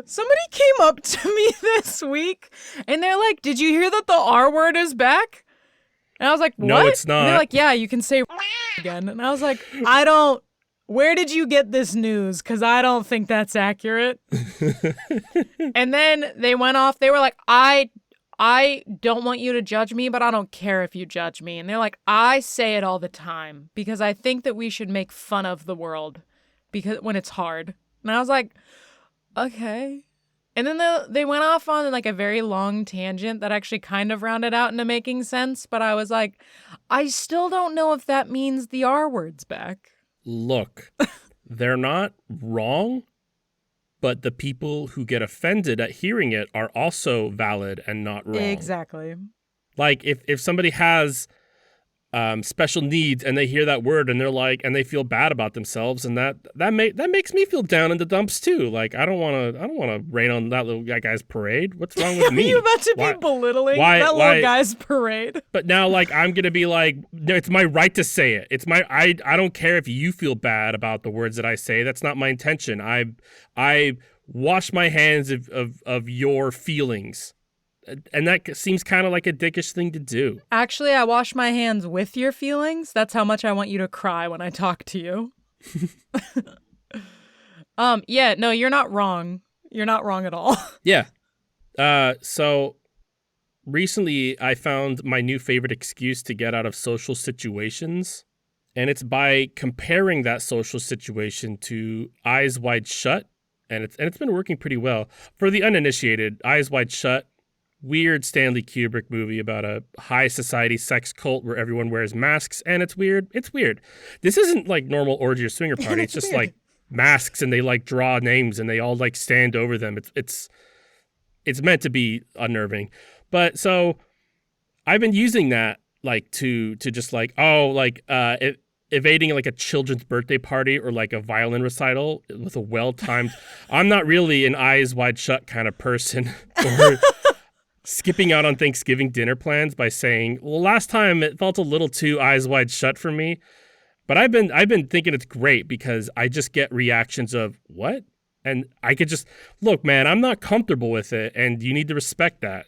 Somebody came up to me this week and they're like, "Did you hear that the R word is back?" And I was like, "What?" No, it's not. And they're like, "Yeah, you can say again." And I was like, where did you get this news? Because I don't think that's accurate. And then they went off. They were like, I don't want you to judge me, but I don't care if you judge me. And they're like, I say it all the time because I think that we should make fun of the world because when it's hard. And I was like, okay. And then they went off on like a very long tangent that actually kind of rounded out into making sense. But I was like, I still don't know if that means the R word's back. Look, they're not wrong, but the people who get offended at hearing it are also valid and not wrong. Exactly. Like if somebody has special needs and they hear that word and they're like, and they feel bad about themselves, and that makes me feel down in the dumps too. Like I don't want to rain on that little guy's parade. What's wrong with me? Are you about to be belittling that little guy's parade? But now, like, I'm gonna be like, no, it's my right to say it. It's my I don't care if you feel bad about the words that I say. That's not my intention. I wash my hands of your feelings. And that seems kind of like a dickish thing to do. Actually, I wash my hands with your feelings. That's how much I want you to cry when I talk to you. Yeah, no, you're not wrong. You're not wrong at all. Yeah. So recently I found my new favorite excuse to get out of social situations. And it's by comparing that social situation to Eyes Wide Shut. And it's been working pretty well. For the uninitiated, Eyes Wide Shut, weird Stanley Kubrick movie about a high society sex cult where everyone wears masks, and it's weird. It's weird. This isn't like normal orgy or swinger party. It's just like masks, and they like draw names, and they all like stand over them. It's meant to be unnerving. But so I've been using that like to just like evading like a children's birthday party or like a violin recital with a well-timed. I'm not really an Eyes Wide Shut kind of person. Or skipping out on Thanksgiving dinner plans by saying, well, last time it felt a little too Eyes Wide Shut for me. But I've been thinking it's great because I just get reactions of what? And I could just, look, man, I'm not comfortable with it, and you need to respect that.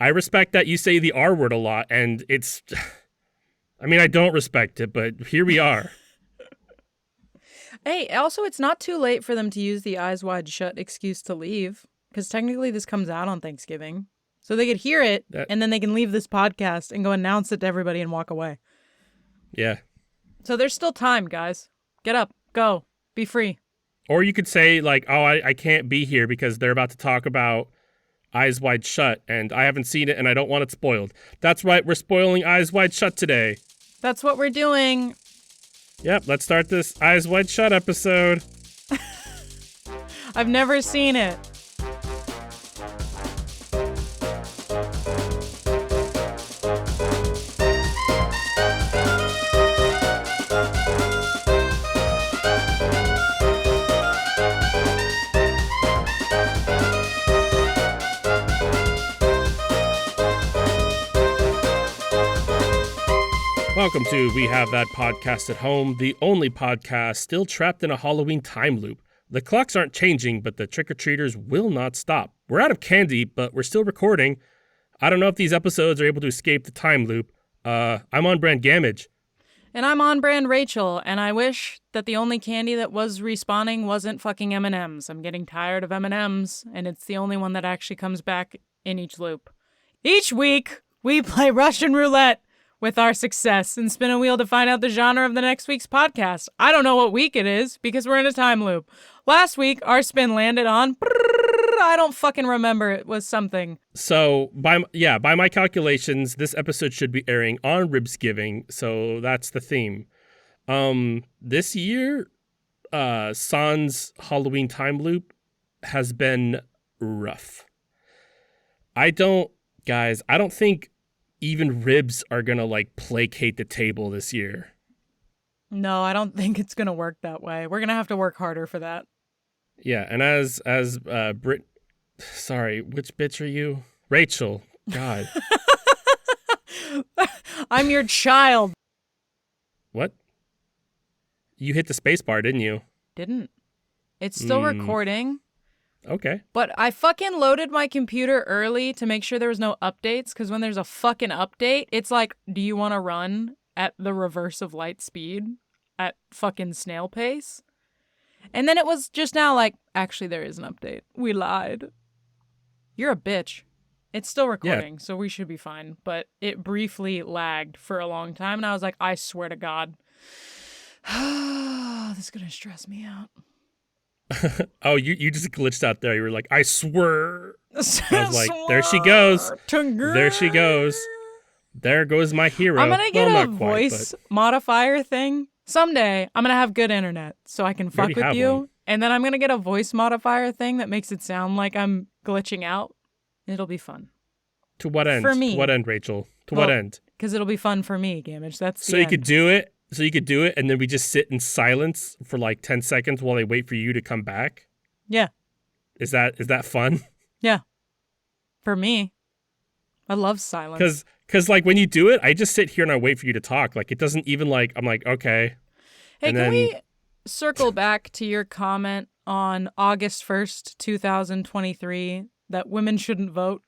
I respect that you say the R word a lot, and it's, I mean, I don't respect it, but here we are. Hey, also, it's not too late for them to use the Eyes Wide Shut excuse to leave, because technically this comes out on Thanksgiving. So they could hear it, and then they can leave this podcast and go announce it to everybody and walk away. Yeah. So there's still time, guys. Get up. Go. Be free. Or you could say, like, oh, I can't be here because they're about to talk about Eyes Wide Shut, and I haven't seen it, and I don't want it spoiled. That's right. We're spoiling Eyes Wide Shut today. That's what we're doing. Yep. Let's start this Eyes Wide Shut episode. I've never seen it. Welcome to We Have That Podcast at Home, the only podcast still trapped in a Halloween time loop. The clocks aren't changing, but the trick-or-treaters will not stop. We're out of candy, but we're still recording. I don't know if these episodes are able to escape the time loop. I'm on brand Gamage. And I'm on brand Rachel, and I wish that the only candy that was respawning wasn't fucking M&Ms. I'm getting tired of M&Ms, and it's the only one that actually comes back in each loop. Each week, we play Russian roulette with our success and spin a wheel to find out the genre of the next week's podcast. I don't know what week it is because we're in a time loop. Last week, our spin landed on, I don't fucking remember. It was something. So, by my calculations, this episode should be airing on Ribsgiving, so that's the theme. This year, Sans Halloween time loop has been rough. I don't think even ribs are gonna like placate the table this year. No, I don't think it's gonna work that way. We're gonna have to work harder for that. Yeah, and as Brit, sorry, which bitch are you? Rachel. God. I'm your child. What? You hit the space bar, didn't you? Didn't. It's still recording. Okay. But I fucking loaded my computer early to make sure there was no updates, because when there's a fucking update, it's like, do you want to run at the reverse of light speed at fucking snail pace? And then it was just now like, actually, there is an update. We lied. You're a bitch. It's still recording, so we should be fine. But it briefly lagged for a long time, and I was like, I swear to God, this is going to stress me out. Oh, you just glitched out there. You were like, I swear. I was like, Swear there she goes. to There she goes. There goes my hero. I'm going to get well, a not quite, voice modifier thing. Someday, I'm going to have good internet so I can fuck already with have you. one. And then I'm going to get a voice modifier thing that makes it sound like I'm glitching out. It'll be fun. To what end? For me. To what end, Rachel? To what end? Because it'll be fun for me, Gamage. That's So the you end. could do it. So you could do it, and then we just sit in silence for like 10 seconds while they wait for you to come back. Yeah. Is that fun? Yeah. For me. I love silence. Because like when you do it, I just sit here and I wait for you to talk. Like it doesn't even like, I'm like, okay. Hey, and can then... we circle back to your comment on August 1st, 2023, that women shouldn't vote?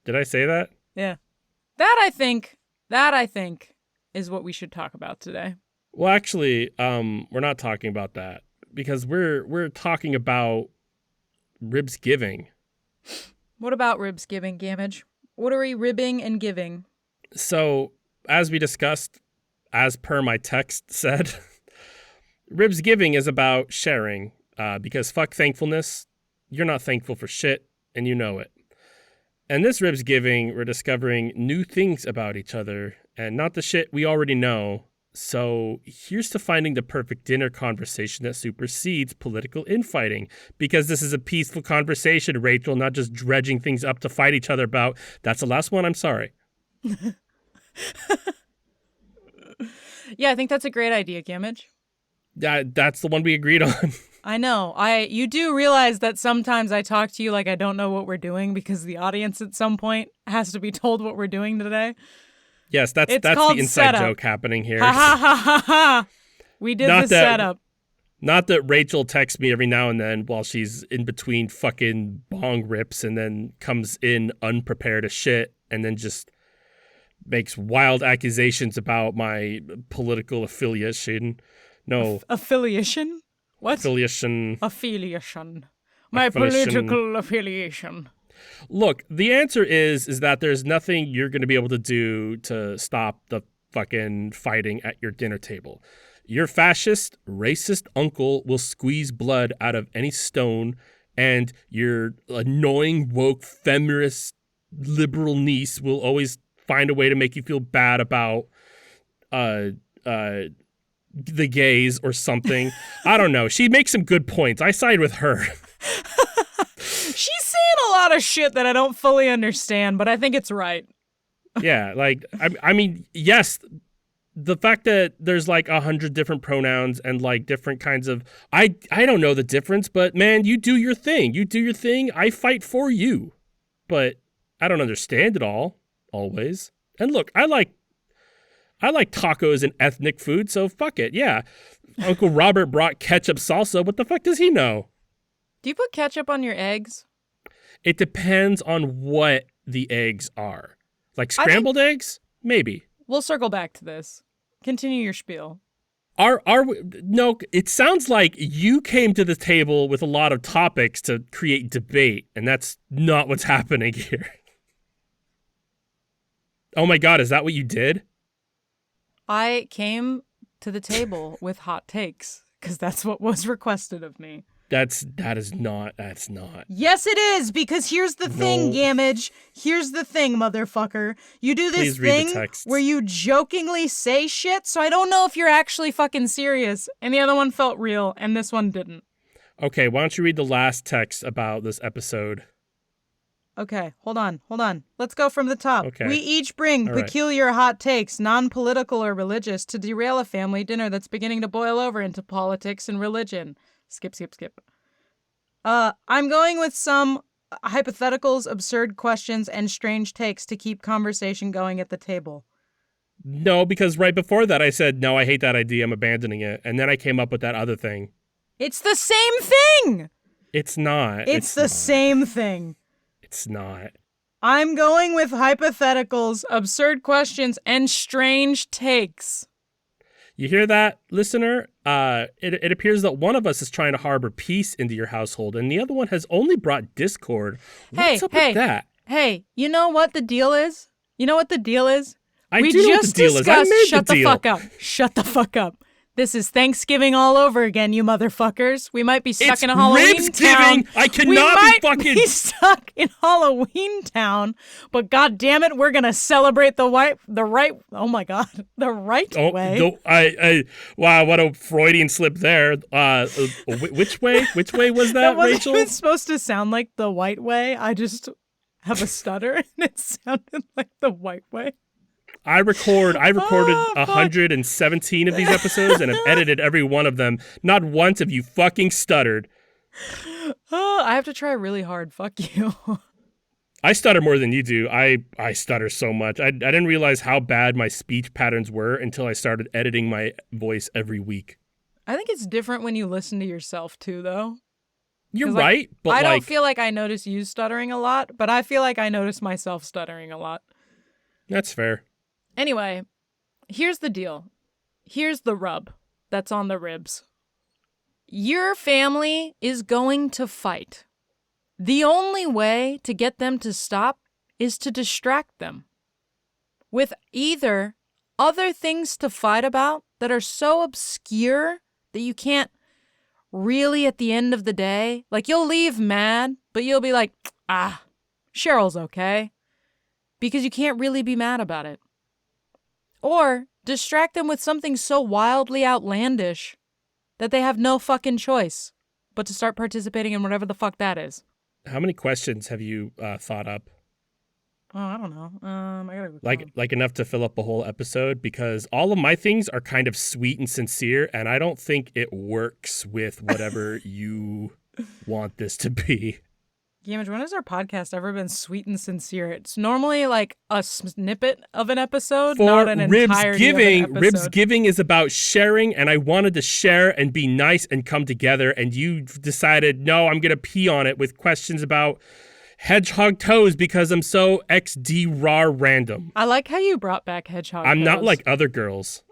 Did I say that? Yeah. That I think is what we should talk about today. Well, actually, we're not talking about that because we're talking about ribs giving. What about ribs giving, Gamage? What are we ribbing and giving? So, as we discussed, as per my text said, ribs giving is about sharing because fuck thankfulness. You're not thankful for shit, and you know it. And this ribs giving, we're discovering new things about each other and not the shit we already know. So here's to finding the perfect dinner conversation that supersedes political infighting. Because this is a peaceful conversation, Rachel, not just dredging things up to fight each other about. That's the last one, I'm sorry. Yeah, I think that's a great idea, Gamage. That's the one we agreed on. I know. You do realize that sometimes I talk to you like I don't know what we're doing because the audience at some point has to be told what we're doing today. Yes, that's the inside setup. joke happening here. Ha ha ha ha ha. We did the setup. Not that Rachel texts me every now and then while she's in between fucking bong rips and then comes in unprepared as shit and then just makes wild accusations about my political affiliation. No. Affiliation? What? Affiliation. My political affiliation. Look, the answer is that there's nothing you're going to be able to do to stop the fucking fighting at your dinner table. Your fascist, racist uncle will squeeze blood out of any stone, and your annoying, woke, feminist, liberal niece will always find a way to make you feel bad about the gays or something. I don't know. She makes some good points. I side with her. She's saying a lot of shit that I don't fully understand, but I think it's right. Yeah, like, I mean, yes, the fact that there's like 100 different pronouns and like different kinds of, I don't know the difference, but man, you do your thing. You do your thing. I fight for you. But I don't understand it all, always. And look, I like tacos and ethnic food, so fuck it. Yeah. Uncle Robert brought ketchup salsa. What the fuck does he know? Do you put ketchup on your eggs? It depends on what the eggs are. Like scrambled eggs? Maybe. We'll circle back to this. Continue your spiel. No, it sounds like you came to the table with a lot of topics to create debate, and that's not what's happening here. Oh my God, is that what you did? I came to the table with hot takes because that's what was requested of me. That's not. Yes, it is, because here's the thing, Gamage. Here's the thing, motherfucker. You do this thing where you jokingly say shit, so I don't know if you're actually fucking serious. And the other one felt real, and this one didn't. Okay, why don't you read the last text about this episode? Okay, hold on. Let's go from the top. Okay. We each bring peculiar hot takes, non-political or religious, to derail a family dinner that's beginning to boil over into politics and religion. Skip. I'm going with some hypotheticals, absurd questions, and strange takes to keep conversation going at the table. No, because right before that I said, no, I hate that idea, I'm abandoning it. And then I came up with that other thing. It's the same thing! It's not. It's the not. same thing. It's not. I'm going with hypotheticals, absurd questions, and strange takes. You hear that, listener? It appears that one of us is trying to harbor peace into your household, and the other one has only brought discord. What's up with that? Hey, you know what the deal is? I do know what the deal is. I made Shut the fuck up. Shut the fuck up. This is Thanksgiving all over again, you motherfuckers. We might be stuck in a Halloween town. I cannot be fucking. We might be stuck in Halloween town, but god damn it, we're gonna celebrate the right way. Wow, what a Freudian slip there. Which way? Which way was that, wasn't Rachel? even supposed to sound like the white way. I just have a stutter, and it sounded like the white way. I recorded 117 of these episodes and have edited every one of them. Not once have you fucking stuttered. I have to try really hard. Fuck you. I stutter more than you do. I stutter so much. I didn't realize how bad my speech patterns were until I started editing my voice every week. I think it's different when you listen to yourself too, though. You're right, but I don't feel like I notice you stuttering a lot, but I feel like I notice myself stuttering a lot. That's fair. Anyway, here's the deal. Here's the rub that's on the ribs. Your family is going to fight. The only way to get them to stop is to distract them with either other things to fight about that are so obscure that you can't really, at the end of the day, like you'll leave mad, but you'll be like, Cheryl's okay. Because you can't really be mad about it. Or distract them with something so wildly outlandish that they have no fucking choice but to start participating in whatever the fuck that is. How many questions have you thought up? Oh, I don't know. I gotta go like enough to fill up a whole episode, because all of my things are kind of sweet and sincere, and I don't think it works with whatever you want this to be. Gamage, when has our podcast ever been sweet and sincere? It's normally like a snippet of an episode, not an entirety of an episode. Ribs giving is about sharing, and I wanted to share and be nice and come together, and you decided, no, I'm going to pee on it with questions about hedgehog toes because I'm so XD-rar random. I like how you brought back hedgehog toes. I'm not like other girls.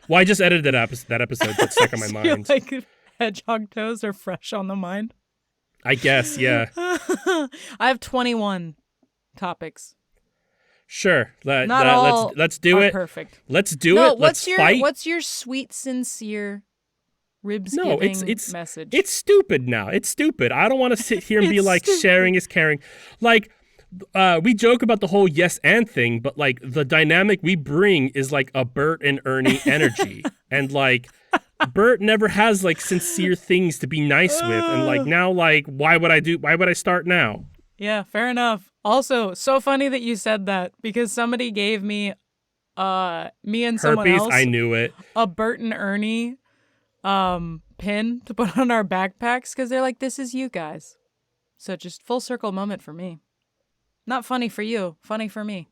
Well, I just edited that episode that's stuck in my mind. Like hedgehog toes are fresh on the mind? I guess, yeah. I have 21 topics. Sure. Not all let's do it. Perfect. Let's do it. Let's fight. What's your sweet, sincere ribs-giving message? It's stupid now. It's stupid. I don't want to sit here and be like, stupid. Sharing is caring. Like, we joke about the whole yes and thing, but like the dynamic we bring is like a Bert and Ernie energy. And like, Bert never has like sincere things to be nice with, and like now, like why would I start now? Yeah, fair enough. Also, so funny that you said that, because somebody gave me me and someone Herpes, else I knew it. A Bert and Ernie pin to put on our backpacks, because they're like, this is you guys. So just full circle moment for me. Not funny for you, funny for me.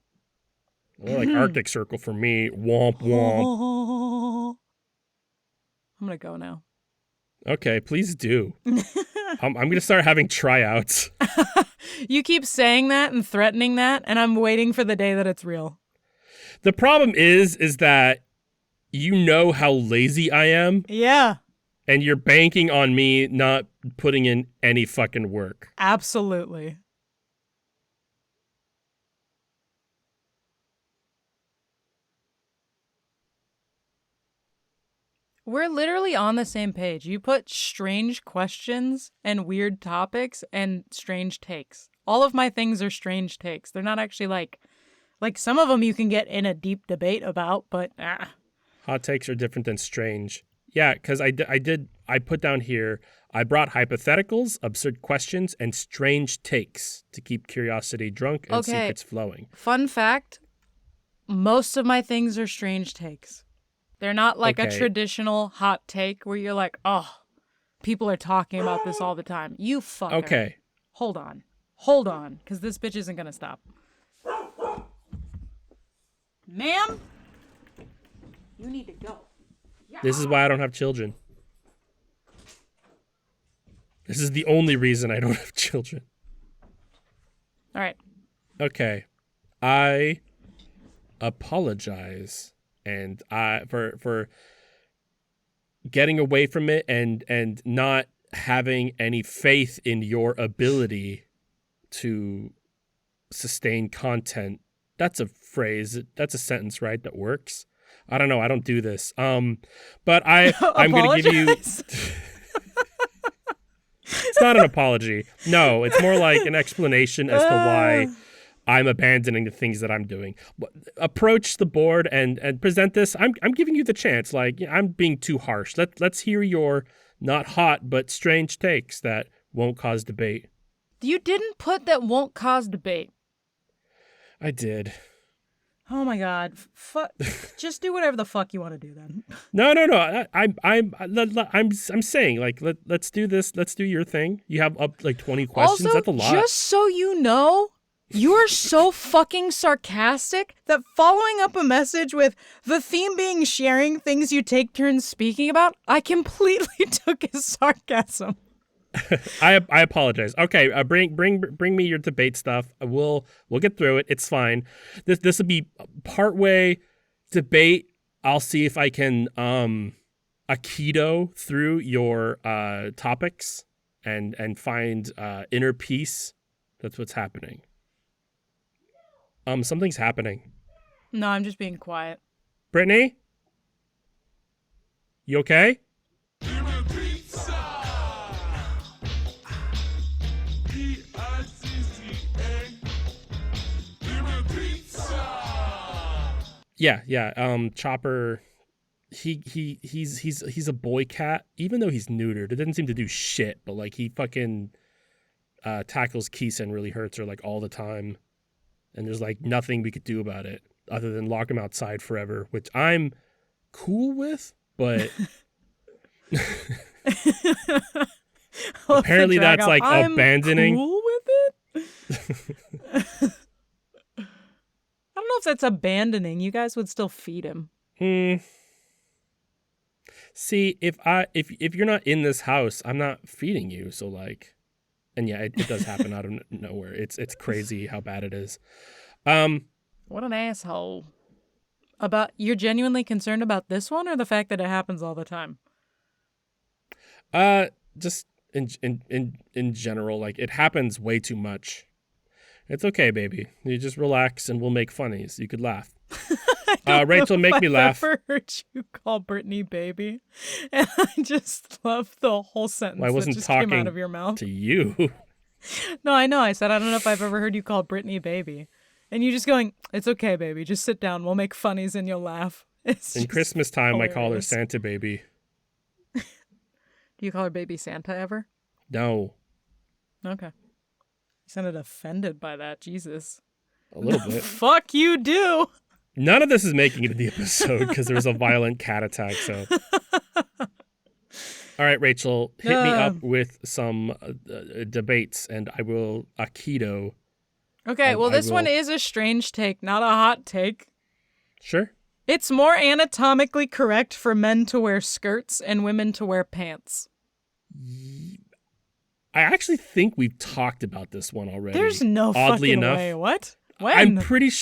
Well, like Arctic Circle for me. Womp womp. I'm going to go now. Okay, please do. I'm going to start having tryouts. You keep saying that and threatening that, and I'm waiting for the day that it's real. The problem is that you know how lazy I am. Yeah. And you're banking on me not putting in any fucking work. Absolutely. We're literally on the same page. You put strange questions and weird topics and strange takes. All of my things are strange takes. They're not actually like some of them you can get in a deep debate about, but Hot takes are different than strange. Yeah, because I put down here, I brought hypotheticals, absurd questions, and strange takes to keep curiosity drunk and secrets flowing. Fun fact, most of my things are strange takes. They're not like a traditional hot take where you're like, oh, people are talking about this all the time. You fucker. Okay. Hold on, because this bitch isn't going to stop. Ma'am, you need to go. This is why I don't have children. This is the only reason I don't have children. All right. Okay. I apologize and for getting away from it and not having any faith in your ability to sustain content. That's a phrase. That's a sentence, right? That works. I don't know. I don't do this. But I'm going to give you. It's not an apology. No, it's more like an explanation as to why I'm abandoning the things that I'm doing. Approach the board and present this. I'm giving you the chance. Like, I'm being too harsh. Let's hear your not hot but strange takes that won't cause debate. You didn't put that won't cause debate. I did. Oh my God! Just do whatever the fuck you want to do then. No. I'm saying, like, let's do this. Let's do your thing. You have up like 20 questions. Also, that's a lot. Just so you know, you are so fucking sarcastic that following up a message with the theme being sharing things you take turns speaking about, I completely took as sarcasm. I apologize. Okay, bring me your debate stuff. We'll get through it. It's fine. This will be partway debate. I'll see if I can aikido through your topics and find inner peace. That's what's happening. Something's happening. No, I'm just being quiet. Brittany, you okay? Yeah. Chopper, he's a boy cat. Even though he's neutered, it doesn't seem to do shit. But like he fucking tackles Kisa and really hurts her like all the time. And there's like nothing we could do about it other than lock him outside forever, which I'm cool with. But apparently that's like I'm abandoning. Cool with it. I don't know if that's abandoning. You guys would still feed him. See, if you're not in this house, I'm not feeding you. So like, and yeah, it does happen out of nowhere. It's crazy how bad it is. What an asshole. You're genuinely concerned about this one or the fact that it happens all the time? Just in general, like it happens way too much. It's okay, baby. You just relax and we'll make funnies. You could laugh. Rachel, make me laugh. I've never heard you call Brittany baby. And I just love the whole sentence I wasn't that just talking came out of your mouth. to you. No, I know. I said, I don't know if I've ever heard you call Brittany baby. And you just going, it's okay, baby. Just sit down. We'll make funnies and you'll laugh. In Christmas time, hilarious. I call her Santa baby. Do you call her baby Santa ever? No. Okay. You sounded offended by that. Jesus. A little bit. Fuck you do. None of this is making it in the episode because there was a violent cat attack. So, all right, Rachel, hit me up with some debates, and I will aikido. Okay, well, this one is a strange take, not a hot take. Sure. It's more anatomically correct for men to wear skirts and women to wear pants. I actually think we've talked about this one already. There's no oddly fucking enough. way. What? When?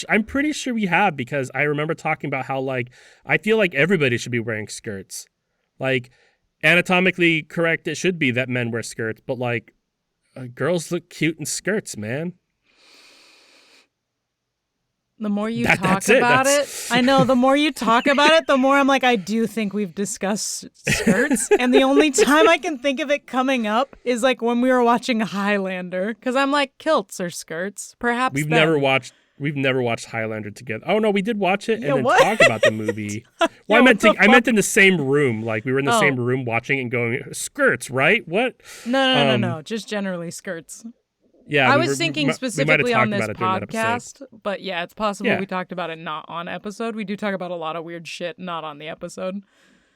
I'm pretty sure we have because I remember talking about how like I feel like everybody should be wearing skirts. Like anatomically correct, it should be that men wear skirts, but like girls look cute in skirts, man. The more you talk about it, I know, the more you talk about it, the more I'm like, I do think we've discussed skirts. And the only time I can think of it coming up is like when we were watching Highlander. Because I'm like, kilts or skirts. Perhaps We've never watched Highlander together. Oh no, we did watch it and then what? talk about the movie. Well, I meant in the same room. Like we were in the same room watching and going, skirts, right? What? No. Just generally skirts. Yeah, I was thinking specifically on this podcast, but yeah, it's possible we talked about it not on episode. We do talk about a lot of weird shit not on the episode.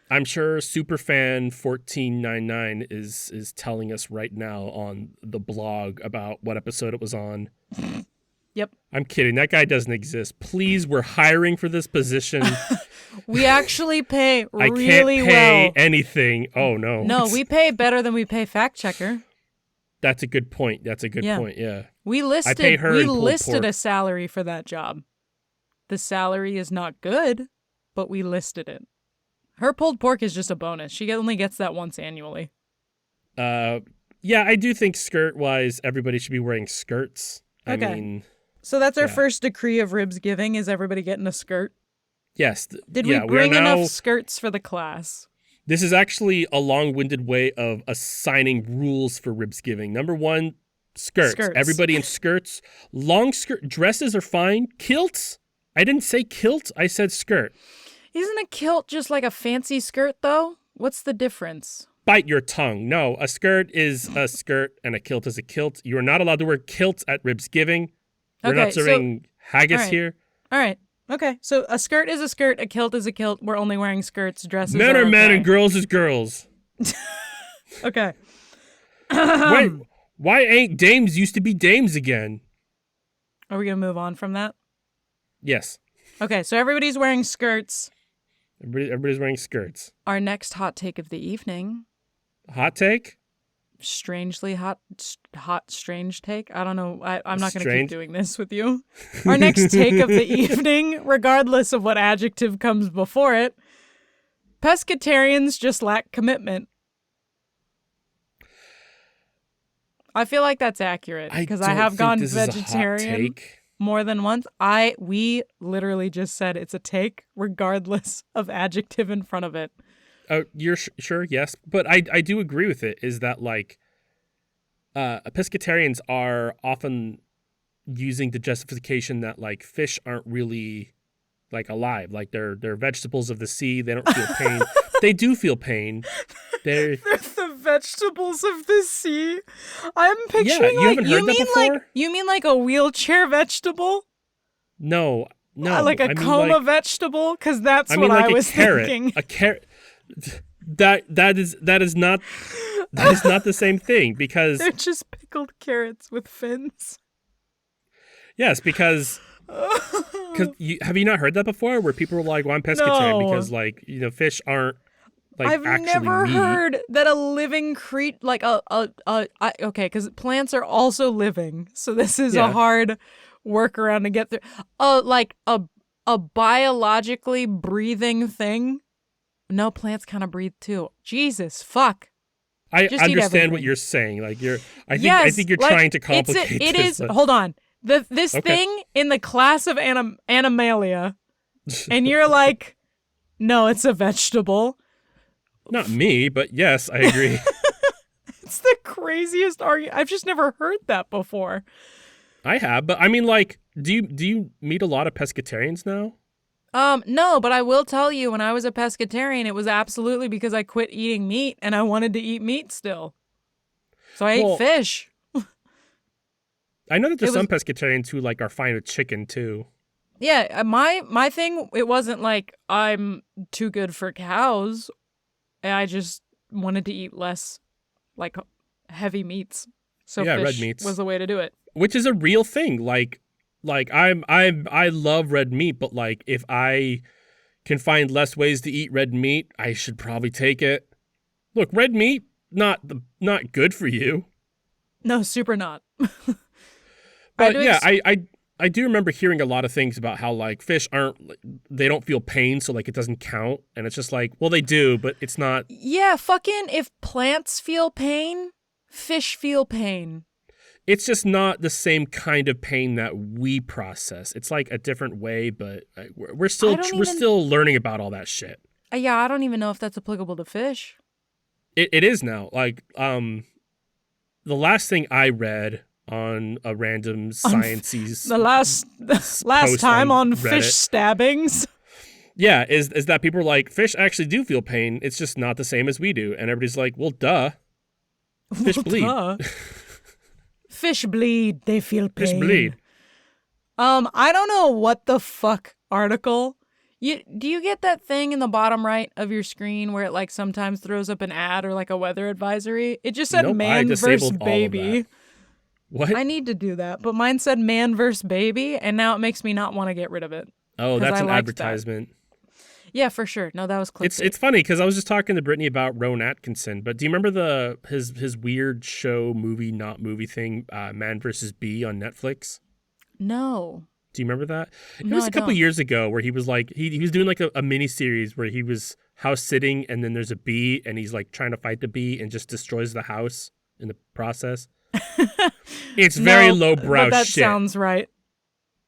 I'm sure Superfan 1499 is telling us right now on the blog about what episode it was on. Yep. I'm kidding. That guy doesn't exist. Please, we're hiring for this position. We actually pay really well. I can't pay anything. Oh, no. No, we pay better than we pay fact checker. That's a good point. That's a good point. Yeah. We listed a salary for that job. The salary is not good, but we listed it. Her pulled pork is just a bonus. She only gets that once annually. Yeah, I do think skirt-wise, everybody should be wearing skirts. Okay. I mean, so that's our first decree of ribs giving, is everybody getting a skirt? Yes. Did we bring enough skirts for the class? This is actually a long-winded way of assigning rules for ribs giving. Number 1, skirts. Everybody in skirts. Long skirt dresses are fine. Kilts? I didn't say kilt. I said skirt. Isn't a kilt just like a fancy skirt, though? What's the difference? Bite your tongue. No, a skirt is a skirt and a kilt is a kilt. You are not allowed to wear kilts at ribs giving. We're not serving haggis here. All right. Okay, so a skirt is a skirt, a kilt is a kilt. We're only wearing skirts, dresses. Men are men and girls is girls. Okay. Wait, why ain't dames used to be dames again? Are we going to move on from that? Yes. Okay, so everybody's wearing skirts. Everybody's wearing skirts. Our next hot take of the evening. Hot take? Strangely hot, strange take. I don't know. I'm not going to keep doing this with you. Our next take of the evening, regardless of what adjective comes before it, pescatarians just lack commitment. I feel like that's accurate because I have gone vegetarian more than once. We literally just said it's a take, regardless of adjective in front of it. Oh, you're sure? Yes. But I do agree with it, is that, like, pescatarians are often using the justification that, like, fish aren't really, like, alive. Like, they're vegetables of the sea. They don't feel pain. They do feel pain. They're the vegetables of the sea. I'm picturing, you haven't heard that before? You mean like a wheelchair vegetable? No. Like a coma vegetable? Because that's what I was thinking. A carrot. That is not the same thing, because they're just pickled carrots with fins. Yes, because have you not heard that before, where people were like, "Well, I'm pescatarian because, like, you know, fish aren't like I've actually never meat." heard that a living creature, like okay, because plants are also living, so this is a hard workaround to get through. Like a biologically breathing thing. No, plants kind of breathe too. Jesus, fuck. I understand what you're saying. Like, I think you're trying to complicate it. This, is. Hold on. This thing in the class of Animalia, and you're like, no, it's a vegetable. Not me, but yes, I agree. It's the craziest argument. I've just never heard that before. I have, but I mean, like, do you meet a lot of pescatarians now? No, but I will tell you, when I was a pescatarian, it was absolutely because I quit eating meat and I wanted to eat meat still. So I ate fish. I know that there's some pescatarians who, like, are fine with chicken too. Yeah, my thing, it wasn't like I'm too good for cows. I just wanted to eat less, like, heavy meats. So fish red meats was the way to do it. Which is a real thing. Like I love red meat, but, like, if I can find less ways to eat red meat, I should probably take it. Look, red meat, not good for you. No, super not. But yeah, I do remember hearing a lot of things about how, like, fish they don't feel pain, so, like, it doesn't count. And it's just like, well, they do, but it's not. Yeah, fucking if plants feel pain, fish feel pain. It's just not the same kind of pain that we process. It's like a different way, but we're still learning about all that shit. Yeah, I don't even know if that's applicable to fish. It is now. Like, the last thing I read on a random sciencey the last time on fish stabbings. Yeah, is that people are like, fish actually do feel pain. It's just not the same as we do, and everybody's like, well, duh. Fish bleed. Duh. Fish bleed. They feel pain. Fish bleed. I don't know what the fuck article. Do you get that thing in the bottom right of your screen where it, like, sometimes throws up an ad or, like, a weather advisory? It just said man versus baby. What? I need to do that, but mine said man versus baby, and now it makes me not want to get rid of it. Oh, that's an advertisement. Yeah, for sure. No, that was clickbait. It's funny because I was just talking to Brittany about Rowan Atkinson, but do you remember his weird show movie not movie thing, Man vs. Bee on Netflix? No. Do you remember that? It No, was I a couple don't. years ago where he was like he was doing like a mini series where he was house sitting and then there's a bee and he's like trying to fight the bee and just destroys the house in the process. It's very No, lowbrow but that shit. sounds right.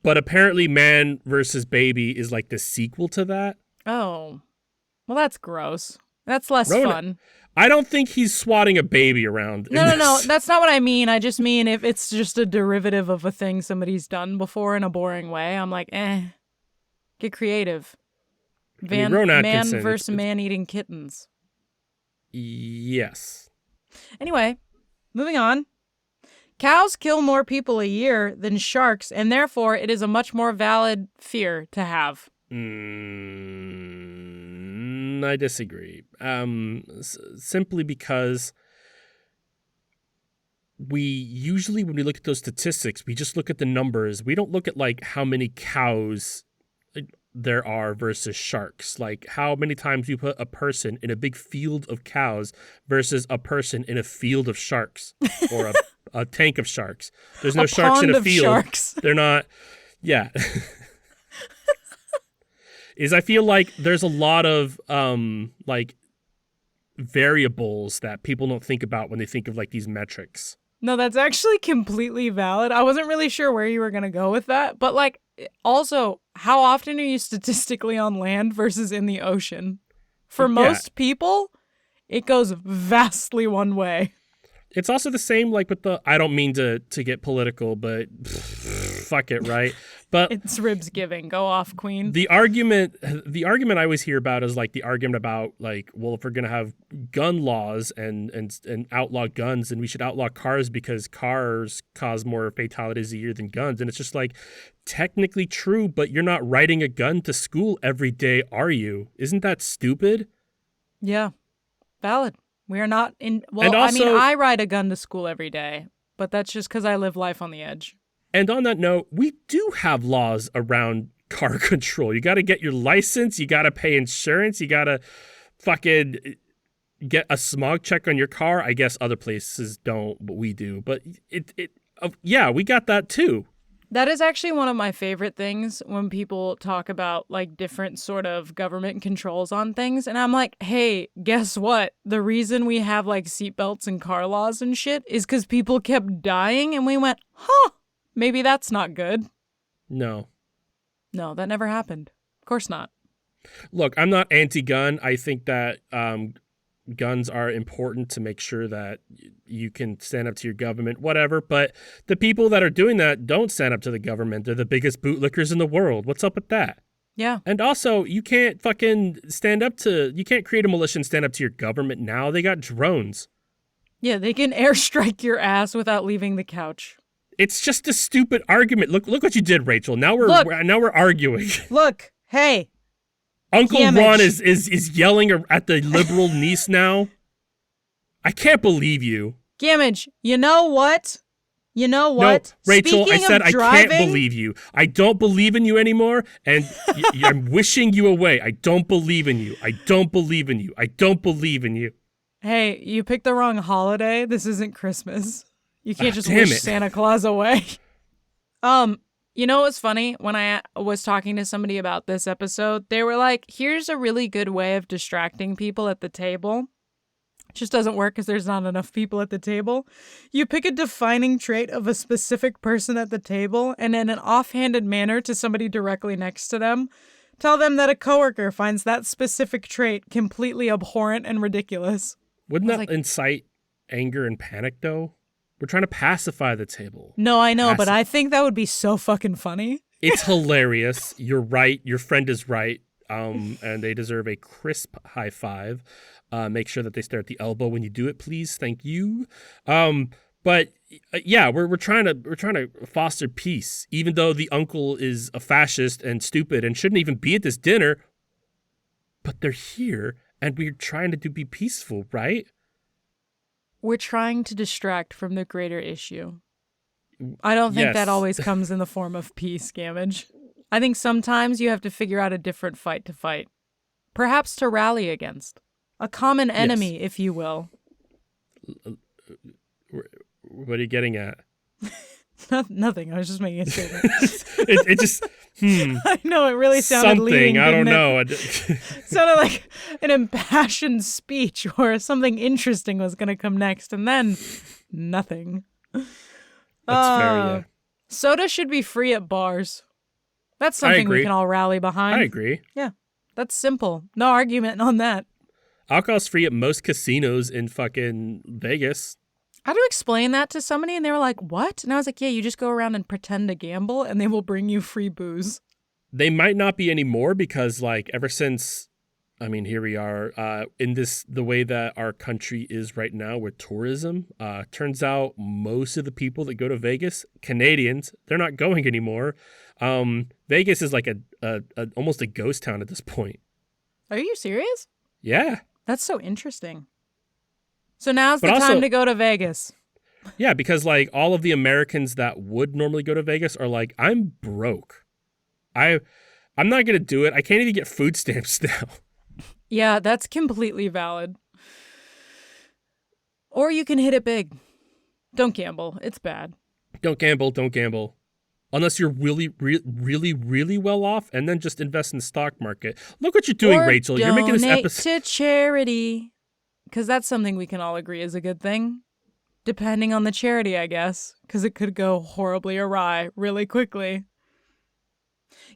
But apparently Man versus Baby is like the sequel to that. Oh. Well, that's gross. That's less Rowan, fun. I don't think he's swatting a baby around. No. That's not what I mean. I just mean if it's just a derivative of a thing somebody's done before in a boring way, I'm like, get creative. Rowan Atkinson, Man versus man eating kittens. Yes. Anyway, moving on. Cows kill more people a year than sharks, and therefore it is a much more valid fear to have. I disagree. Simply because we usually, when we look at those statistics, we just look at the numbers. We don't look at like how many cows there are versus sharks. Like how many times you put a person in a big field of cows versus a person in a field of sharks or a tank of sharks. There's no sharks in a field. Sharks. They're not. Yeah. I feel like there's a lot of like variables that people don't think about when they think of like these metrics. No, that's actually completely valid. I wasn't really sure where you were going to go with that. But, like, also, how often are you statistically on land versus in the ocean? For most people, it goes vastly one way. It's also the same, like, with the, I don't mean to get political, but fuck it, right? But it's ribs giving. Go off, queen. The argument I always hear about is like the argument about like, well, if we're gonna have gun laws and outlaw guns, then we should outlaw cars because cars cause more fatalities a year than guns. And it's just like technically true, but you're not riding a gun to school every day, are you? Isn't that stupid? Yeah, valid. We are not in. Well, and also, I mean, I ride a gun to school every day, but that's just because I live life on the edge. And on that note, we do have laws around car control. You got to get your license. You got to pay insurance. You got to fucking get a smog check on your car. I guess other places don't, but we do. But yeah, we got that too. That is actually one of my favorite things when people talk about like different sort of government controls on things. And I'm like, hey, guess what? The reason we have like seatbelts and car laws and shit is because people kept dying and we went, huh, maybe that's not good. No, that never happened. Of course not. Look, I'm not anti-gun. I think that guns are important to make sure that you can stand up to your government, whatever. But the people that are doing that don't stand up to the government. They're the biggest bootlickers in the world. What's up with that? Yeah. And also, you can't fucking you can't create a militia and stand up to your government now. They got drones. Yeah, they can airstrike your ass without leaving the couch. It's just a stupid argument. Look what you did, Rachel. Now we're arguing. Look, hey. Uncle Ron is yelling at the liberal niece now. I can't believe you. Gamage, you know what? No, Rachel, Speaking I said of I driving, can't believe you. I don't believe in you anymore, and I'm wishing you away. I don't believe in you. I don't believe in you. I don't believe in you. Hey, you picked the wrong holiday. This isn't Christmas. You can't just wish Santa Claus away. You know what's funny? When I was talking to somebody about this episode, they were like, here's a really good way of distracting people at the table. It just doesn't work because there's not enough people at the table. You pick a defining trait of a specific person at the table, and in an offhanded manner to somebody directly next to them, tell them that a coworker finds that specific trait completely abhorrent and ridiculous. Wouldn't that incite anger and panic, though? We're trying to pacify the table. No, I know, but I think that would be so fucking funny. It's hilarious. You're right. Your friend is right. And they deserve a crisp high five. Make sure that they stare at the elbow when you do it, please. Thank you. But yeah, we're trying to foster peace, even though the uncle is a fascist and stupid and shouldn't even be at this dinner. But they're here, and we're trying to be peaceful, right? We're trying to distract from the greater issue. I don't think that always comes in the form of peace, Gamage. I think sometimes you have to figure out a different fight to fight. perhaps to rally against. A common enemy, if you will. What are you getting at? Nothing. I was just making a statement. it just, I know, it really sounded something, leading, I don't didn't know. It sounded like an impassioned speech or something interesting was going to come next, and then nothing. That's fair, yeah. Soda should be free at bars. That's something we can all rally behind. I agree. Yeah, that's simple. No argument on that. Alcohol's free at most casinos in fucking Vegas. I had to explain that to somebody, and they were like, what? And I was like, yeah, you just go around and pretend to gamble, and they will bring you free booze. They might not be anymore because, like, ever since, I mean, here we are, in the way that our country is right now with tourism, turns out most of the people that go to Vegas, Canadians, they're not going anymore. Vegas is like almost a ghost town at this point. Are you serious? Yeah. That's so interesting. So now's the time to go to Vegas. Yeah, because like all of the Americans that would normally go to Vegas are like, I'm broke. I'm not going to do it. I can't even get food stamps now. Yeah, that's completely valid. Or you can hit it big. Don't gamble. It's bad. Don't gamble. Unless you're really, really, really well off, and then just invest in the stock market. Look what you're doing, Rachel. You're making this episode to charity. Because that's something we can all agree is a good thing. Depending on the charity, I guess. Because it could go horribly awry really quickly.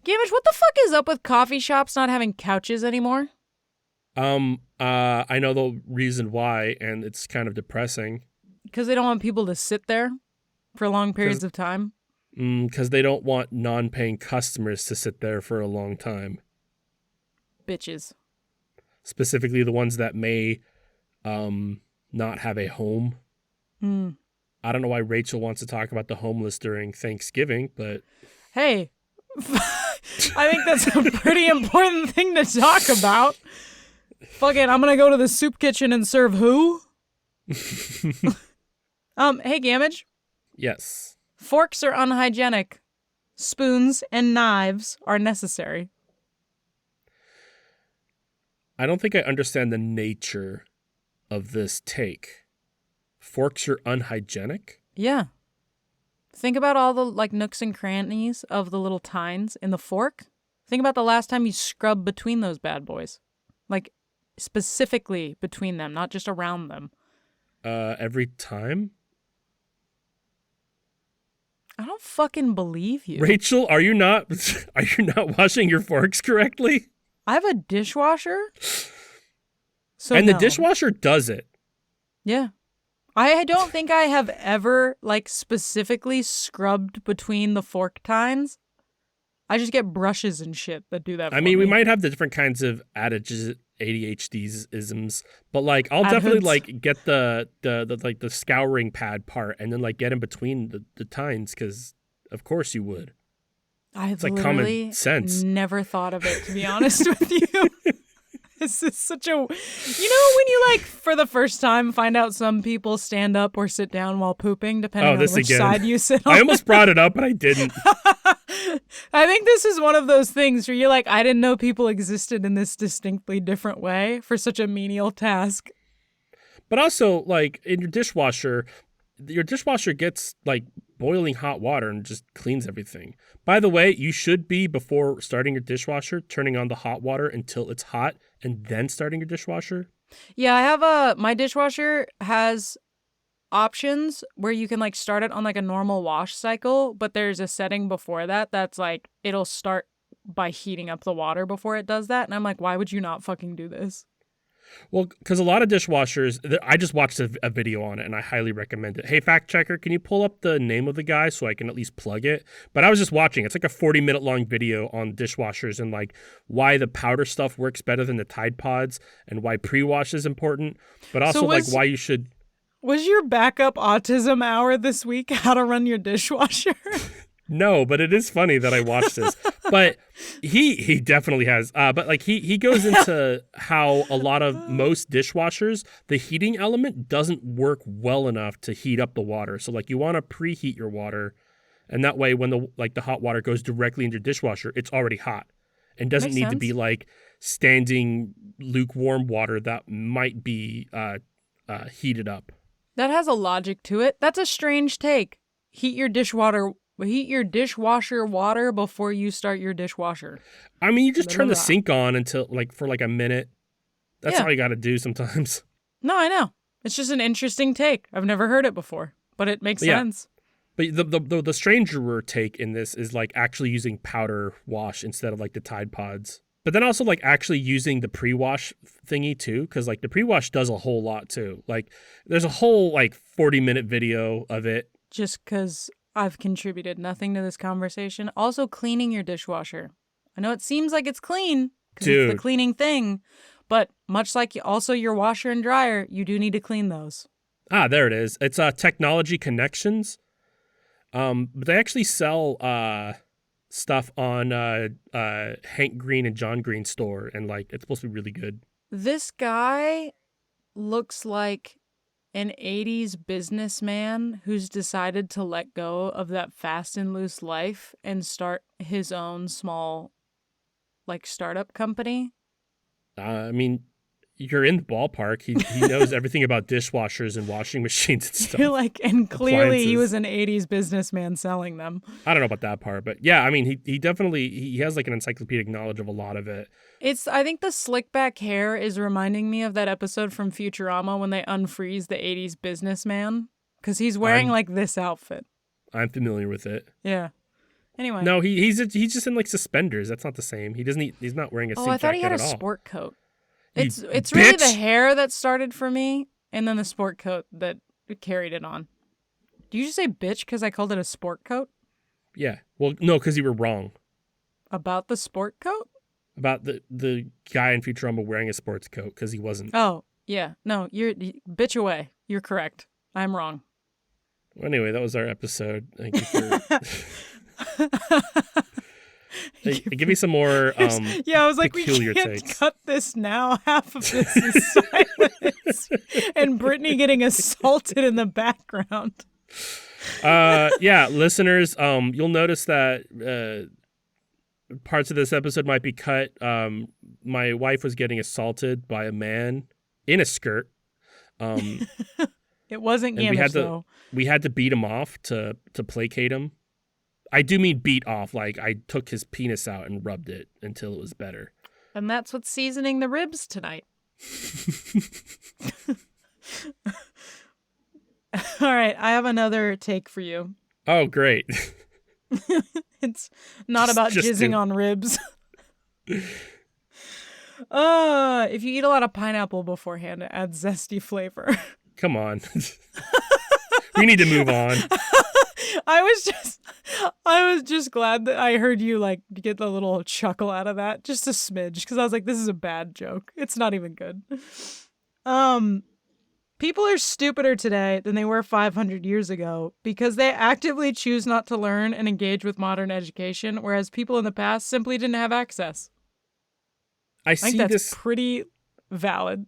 Gamage, what the fuck is up with coffee shops not having couches anymore? I know the reason why, and it's kind of depressing. Because they don't want people to sit there for long periods of time? Because they don't want non-paying customers to sit there for a long time. Bitches. Specifically the ones that may not have a home. I don't know why Rachel wants to talk about the homeless during Thanksgiving, but... Hey, I think that's a pretty important thing to talk about. Fucking, I'm gonna go to the soup kitchen and serve who? Hey, Gamage? Yes. Forks are unhygienic. Spoons and knives are necessary. I don't think I understand the nature of this take. Forks are unhygienic? Yeah. Think about all the like nooks and crannies of the little tines in the fork. Think about the last time you scrubbed between those bad boys. Like, specifically between them, not just around them. Every time? I don't fucking believe you. Rachel, are you not washing your forks correctly? I have a dishwasher. So the dishwasher does it. Yeah. I don't think I have ever, like, specifically scrubbed between the fork tines. I just get brushes and shit that do that for me. We might have the different kinds of ADHD-isms, but, like, I'll definitely, like, get the scouring pad part and then, like, get in between the tines, because of course you would. It's like common sense. Never thought of it, to be honest with you. This is such a... You know when you, like, for the first time find out some people stand up or sit down while pooping, depending on which side you sit on? I almost brought it up, but I didn't. I think this is one of those things where you're like, I didn't know people existed in this distinctly different way for such a menial task. But also, like, in your dishwasher gets, like, boiling hot water and just cleans everything. By the way, you should be, before starting your dishwasher, turning on the hot water until it's hot and then starting your dishwasher. Yeah, I have my dishwasher has options where you can, like, start it on, like, a normal wash cycle, but there's a setting before that that's, like, it'll start by heating up the water before it does that. And I'm like, why would you not fucking do this? Well, because a lot of dishwashers, I just watched a video on it and I highly recommend it. Hey, fact checker, can you pull up the name of the guy so I can at least plug it? But I was just watching. It's like a 40-minute long video on dishwashers and like why the powder stuff works better than the Tide Pods and why pre-wash is important, but also like why you should... Was your backup autism hour this week how to run your dishwasher? No, but it is funny that I watched this. But he definitely has. But like he goes into how most dishwashers, the heating element doesn't work well enough to heat up the water. So like you want to preheat your water, and that way when the hot water goes directly into your dishwasher, it's already hot. and doesn't Makes need to sense. be like standing lukewarm water that might be heated up. That has a logic to it. That's a strange take. Heat your dishwater water before you start your dishwasher. I mean, you just Blah, turn blah, the blah. sink on until for a minute. That's Yeah. all you got to do sometimes. No, I know. It's just an interesting take. I've never heard it before, but it makes Yeah. sense. But the stranger take in this is like actually using powder wash instead of like the Tide Pods. But then also like actually using the pre-wash thingy too, because like the pre-wash does a whole lot too. Like there's a whole like 40-minute video of it. Just because I've contributed nothing to this conversation. Also, cleaning your dishwasher. I know it seems like it's clean because it's the Dude. cleaning thing, but much like also your washer and dryer, you do need to clean those. Ah, there it is. It's Technology Connections. But they actually sell stuff on Hank Green and John Green's store, and like it's supposed to be really good. This guy looks like an 80s businessman who's decided to let go of that fast and loose life and start his own small like startup company. I mean, you're in the ballpark. He knows everything about dishwashers and washing machines and stuff. You're like, and clearly he Appliances. was an 80s businessman selling them. I don't know about that part, but yeah, I mean, he definitely he has like an encyclopedic knowledge of a lot of it. I think the slick back hair is reminding me of that episode from Futurama when they unfreeze the 80s businessman because he's wearing like this outfit. I'm familiar with it. Yeah. Anyway. No, he's just in like suspenders. That's not the same. He's not wearing a suit I thought he had a jacket at all. sport coat. You It's really the bitch! hair that started for me, and then the sport coat that carried it on. Do you just say bitch because I called it a sport coat? Yeah. Well, no, because you were wrong About the sport coat? about the guy in Futurama wearing a sports coat because he wasn't. Oh, yeah. No, you're bitch away. You're correct. I'm wrong. Well, anyway, that was our episode. Thank you for. Hey, give me some more. Yeah, I was like, we peculiar can't takes. cut this now. Half of this is silence, and Brittany getting assaulted in the background. Yeah, listeners, you'll notice that parts of this episode might be cut. My wife was getting assaulted by a man in a skirt. It wasn't And Yamish, though. we had to beat him off to placate him. I do mean beat off, like I took his penis out and rubbed it until it was better. And that's what's seasoning the ribs tonight. All right, I have another take for you. Oh, great. It's not about Just jizzing do- on ribs. If you eat a lot of pineapple beforehand, it adds zesty flavor. Come on. We need to move on. I was just glad that I heard you like get the little chuckle out of that, just a smidge, because I was like, this is a bad joke. It's not even good. People are stupider today than they were 500 years ago because they actively choose not to learn and engage with modern education, whereas people in the past simply didn't have access. I I think see that's this. pretty valid.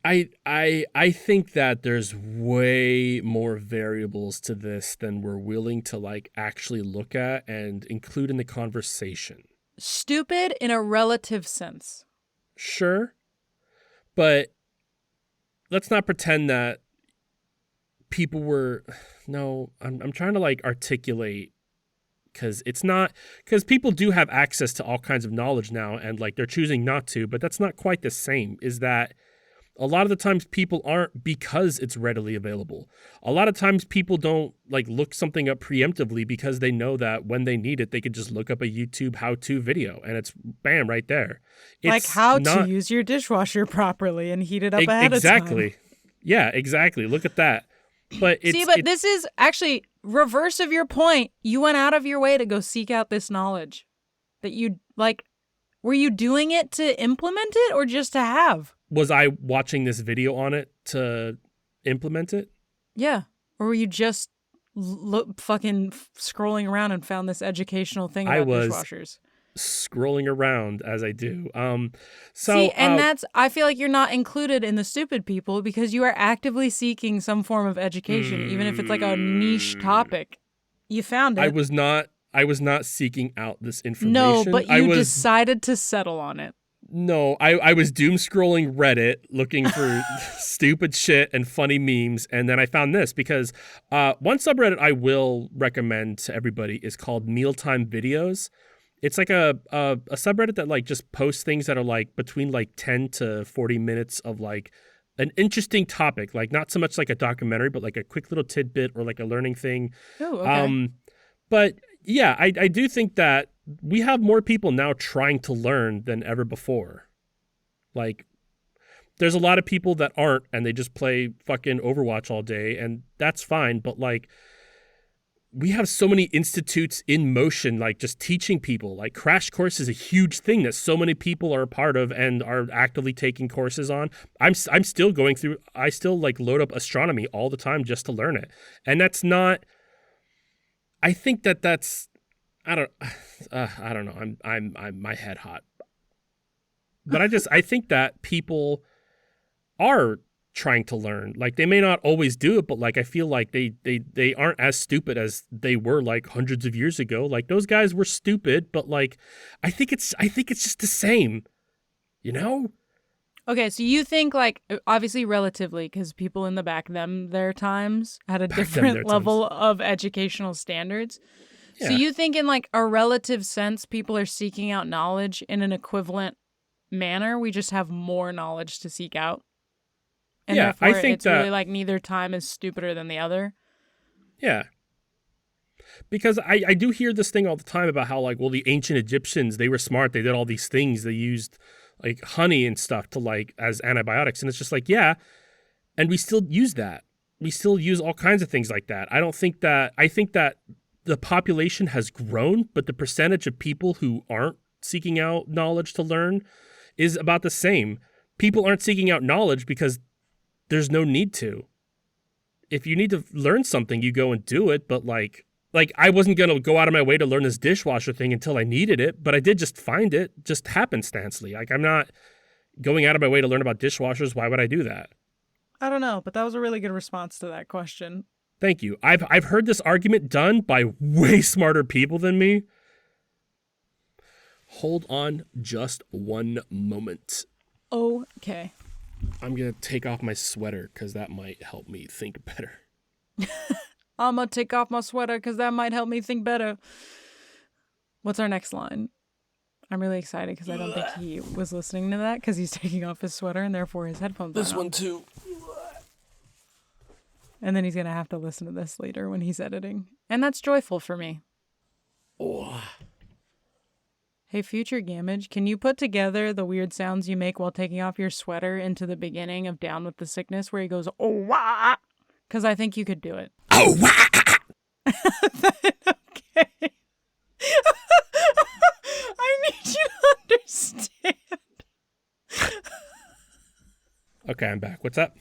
I think that there's way more variables to this than we're willing to like actually look at and include in the conversation. Stupid in a relative sense. Sure, but let's not pretend that people were. No, I'm trying to like articulate because it's not because people do have access to all kinds of knowledge now and like they're choosing not to, but that's not quite the same. Is that a lot of the times people aren't because it's readily available. A lot of times people don't like look something up preemptively because they know that when they need it, they could just look up a YouTube how-to video and it's bam right there. It's Like how not, to use your dishwasher properly and heat it up ahead exactly. of time. Yeah, exactly. Look at that. But it's See, but this is actually reverse of your point. You went out of your way to go seek out this knowledge. That you like, were you doing it to implement it or just to have? was I watching this video on it to implement it? Yeah. Or were you just fucking scrolling around and found this educational thing about dishwashers? Scrolling around as I do. See, and I feel like you're not included in the stupid people because you are actively seeking some form of education, even if it's like a niche topic. You found it. I was not seeking out this information. No, but you decided to settle on it. No, I was doom scrolling Reddit looking for stupid shit and funny memes, and then I found this because one subreddit I will recommend to everybody is called Mealtime Videos. It's like a subreddit that like just posts things that are like between like 10 to 40 minutes of like an interesting topic, like not so much like a documentary, but like a quick little tidbit or like a learning thing. Oh, okay. But yeah, I do think that we have more people now trying to learn than ever before. Like, there's a lot of people that aren't, and they just play fucking Overwatch all day, and that's fine. But like, we have so many institutes in motion, like just teaching people. Like, Crash Course is a huge thing that so many people are a part of and are actively taking courses on. I'm still going through. I still like load up astronomy all the time just to learn it, and that's not. I think that's. I don't know. I'm my head hot. But I think that people are trying to learn. Like, they may not always do it, but like I feel like they aren't as stupid as they were like hundreds of years ago. Like, those guys were stupid, but like I think it's just the same. You know? Okay, so you think, like, obviously relatively, because people in the their times had a different level of educational standards. Yeah. So you think in, like, a relative sense, people are seeking out knowledge in an equivalent manner? We just have more knowledge to seek out? And yeah, therefore I think it's really, like, neither time is stupider than the other? Yeah. Because I do hear this thing all the time about how, like, well, the ancient Egyptians, they were smart. They did all these things. They used like honey and stuff to like as antibiotics. And it's just like, yeah. And we still use that. We still use all kinds of things like that. I think that the population has grown, but the percentage of people who aren't seeking out knowledge to learn is about the same. People aren't seeking out knowledge because there's no need to. If you need to learn something, you go and do it. But like I wasn't going to go out of my way to learn this dishwasher thing until I needed it, but I did just find it just happenstancely. Like, I'm not going out of my way to learn about dishwashers. Why would I do that? I don't know, but that was a really good response to that question. Thank you. I've heard this argument done by way smarter people than me. Hold on just one moment. Okay. I'm going to take off my sweater because that might help me think better. I'm going to take off my sweater because that might help me think better. What's our next line? I'm really excited because I don't think he was listening to that because he's taking off his sweater and therefore his headphones This on. one too. And then he's going to have to listen to this later when he's editing. And that's joyful for me. Oh. Hey, future Gamage, can you put together the weird sounds you make while taking off your sweater into the beginning of Down with the Sickness where he goes, oh, wah! Because I think you could do it. Oh, wah! Okay. I need you to understand. Okay, I'm back. What's up?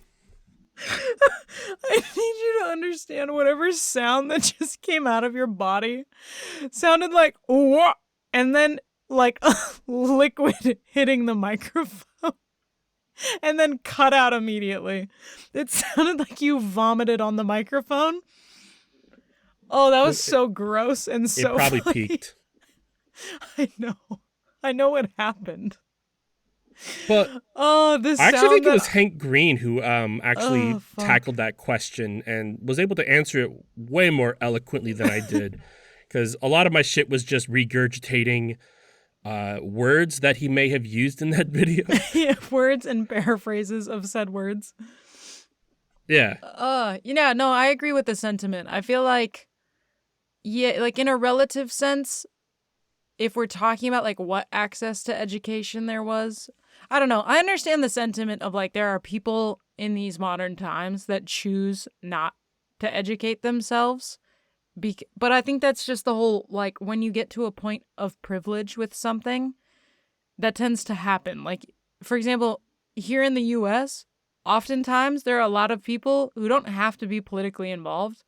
I need you to understand whatever sound that just came out of your body sounded like wah, and then like a liquid hitting the microphone and then cut out immediately. It sounded like you vomited on the microphone. Oh, that was so gross and so It probably funny. peaked. I know what happened. But this I actually think sound it was Hank Green who actually tackled that question and was able to answer it way more eloquently than I did. Because a lot of my shit was just regurgitating words that he may have used in that video. Yeah, words and paraphrases of said words. Yeah. No, I agree with the sentiment. I feel like, yeah, like in a relative sense, if we're talking about like what access to education there was, I don't know. I understand the sentiment of like there are people in these modern times that choose not to educate themselves. But I think that's just the whole, like, when you get to a point of privilege with something, that tends to happen. Like, for example, here in the U.S., oftentimes there are a lot of people who don't have to be politically involved,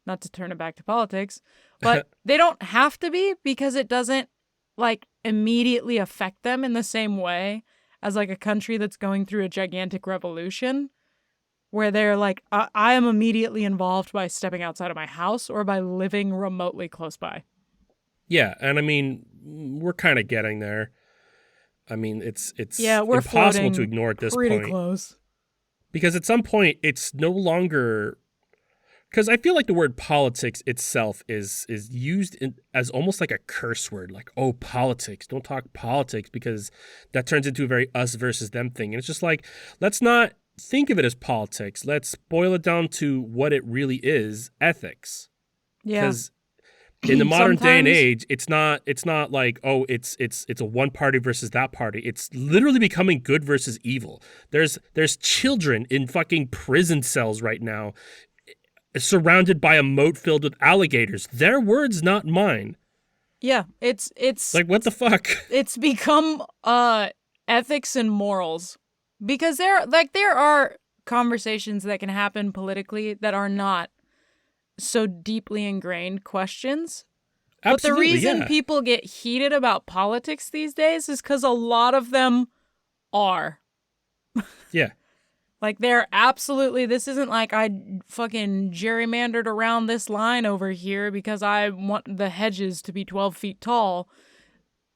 not to turn it back to politics, but they don't have to be because it doesn't, like, immediately affect them in the same way as, like, a country that's going through a gigantic revolution. Where they're like, I am immediately involved by stepping outside of my house or by living remotely close by. Yeah, and I mean, we're kind of getting there. I mean, it's we're impossible to floating ignore at this pretty point. close. Because at some point, it's no longer... Because I feel like the word politics itself is used as almost like a curse word. Like, oh, politics. Don't talk politics, because that turns into a very us versus them thing. And it's just like, let's not think of it as politics. Let's boil it down to what it really is, ethics. Yeah. Because in the modern day and Sometimes- age, it's not like, oh, it's a one party versus that party. It's literally becoming good versus evil. There's children in fucking prison cells right now, surrounded by a moat filled with alligators. Their words, not mine. Yeah, it's Like, what the fuck? it's become ethics and morals, because there are conversations that can happen politically that are not so deeply ingrained questions. Absolutely, but the reason yeah. people get heated about politics these days is because a lot of them are. Yeah. Like, they're absolutely, this isn't like I fucking gerrymandered around this line over here because I want the hedges to be 12 feet tall.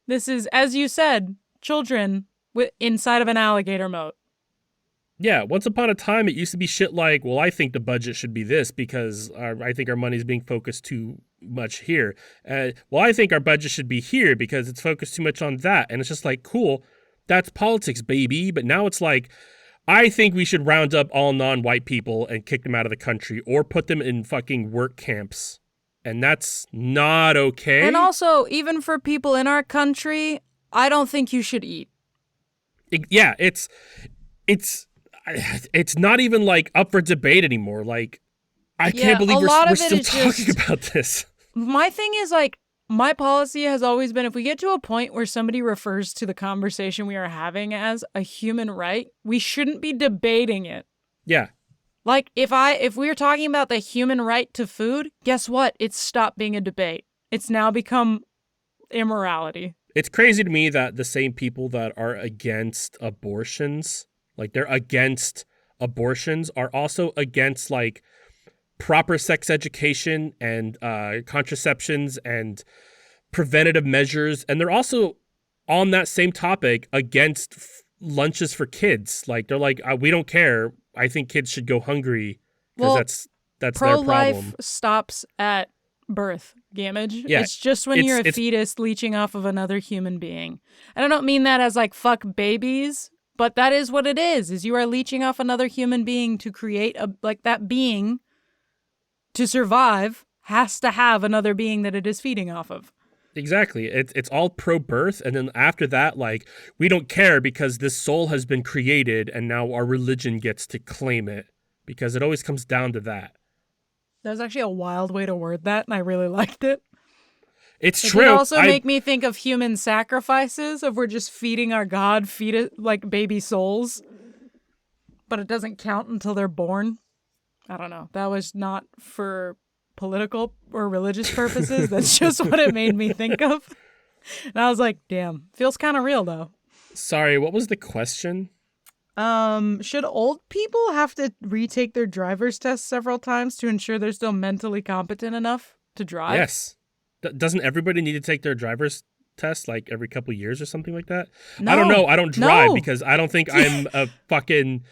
This is, as you said, children inside of an alligator moat. Yeah, once upon a time, it used to be shit like, well, I think the budget should be this because I think our money's being focused too much here. Well, I think our budget should be here because it's focused too much on that. And it's just like, cool, that's politics, baby. But now it's like, I think we should round up all non-white people and kick them out of the country or put them in fucking work camps. And that's not okay. And also, even for people in our country, I don't think you should eat. Yeah, it's not even like up for debate anymore. Like, I can't believe we're still talking about this. My thing is, like, my policy has always been, if we get to a point where somebody refers to the conversation we are having as a human right, we shouldn't be debating it. Yeah. Like, if we were talking about the human right to food, guess what? It's stopped being a debate. It's now become immorality. It's crazy to me that the same people that are against abortions, like they're against abortions, are also against like proper sex education and contraceptions and preventative measures. And they're also on that same topic against lunches for kids. Like, they're like, we don't care. I think kids should go hungry because that's their problem. Pro-life stops at birth, Gamage. Yeah, it's just when you're a fetus leeching off of another human being. And I don't mean that as like fuck babies, but that is what it is you are leeching off another human being to create that being to survive has to have another being that it is feeding off of. Exactly. It's all pro-birth, and then after that, like, we don't care because this soul has been created and now our religion gets to claim it, because it always comes down to that. That was actually a wild way to word that, and I really liked it. It's it true. It also make me think of human sacrifices, of we're just feeding our god like baby souls, but it doesn't count until they're born. I don't know. That was not for political or religious purposes. That's just what it made me think of. And I was like, damn, feels kind of real though. Sorry, what was the question? Should old people have to retake their driver's test several times to ensure they're still mentally competent enough to drive? Yes. Doesn't everybody need to take their driver's test like every couple of years or something like that? No. I don't know. I don't drive No. because I don't think I'm a fucking...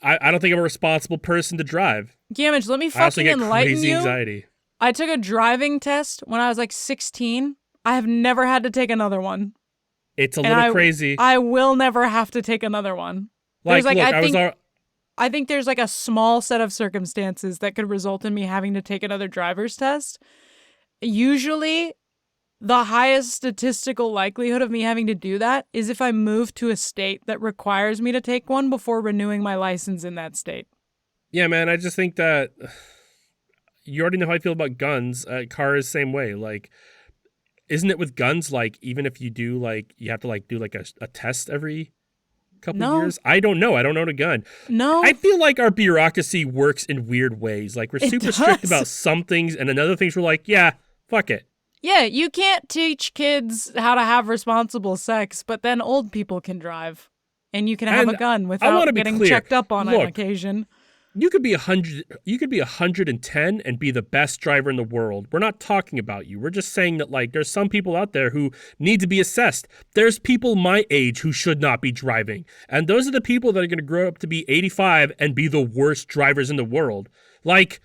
I don't think I'm a responsible person to drive. Gamage, let me I also fucking get enlighten crazy you. anxiety. I took a driving test when I was like 16. I have never had to take another one. It's a little crazy. I will never have to take another one. I think there's like a small set of circumstances that could result in me having to take another driver's test. Usually, the highest statistical likelihood of me having to do that is if I move to a state that requires me to take one before renewing my license in that state. Yeah, man, I just think that you already know how I feel about guns. Cars, same way. Like, isn't it with guns, like, even if you do, like, you have to, like, do, like, a test every couple years? I don't know. I don't own a gun. No. I feel like our bureaucracy works in weird ways. Like, we're super strict about some things, and then other things we're like, yeah, fuck it. Yeah, you can't teach kids how to have responsible sex, but then old people can drive. And you can have a gun without getting checked up on occasion. You could be 100, you could be 110 and be the best driver in the world. We're not talking about you. We're just saying that like there's some people out there who need to be assessed. There's people my age who should not be driving. And those are the people that are going to grow up to be 85 and be the worst drivers in the world. Like,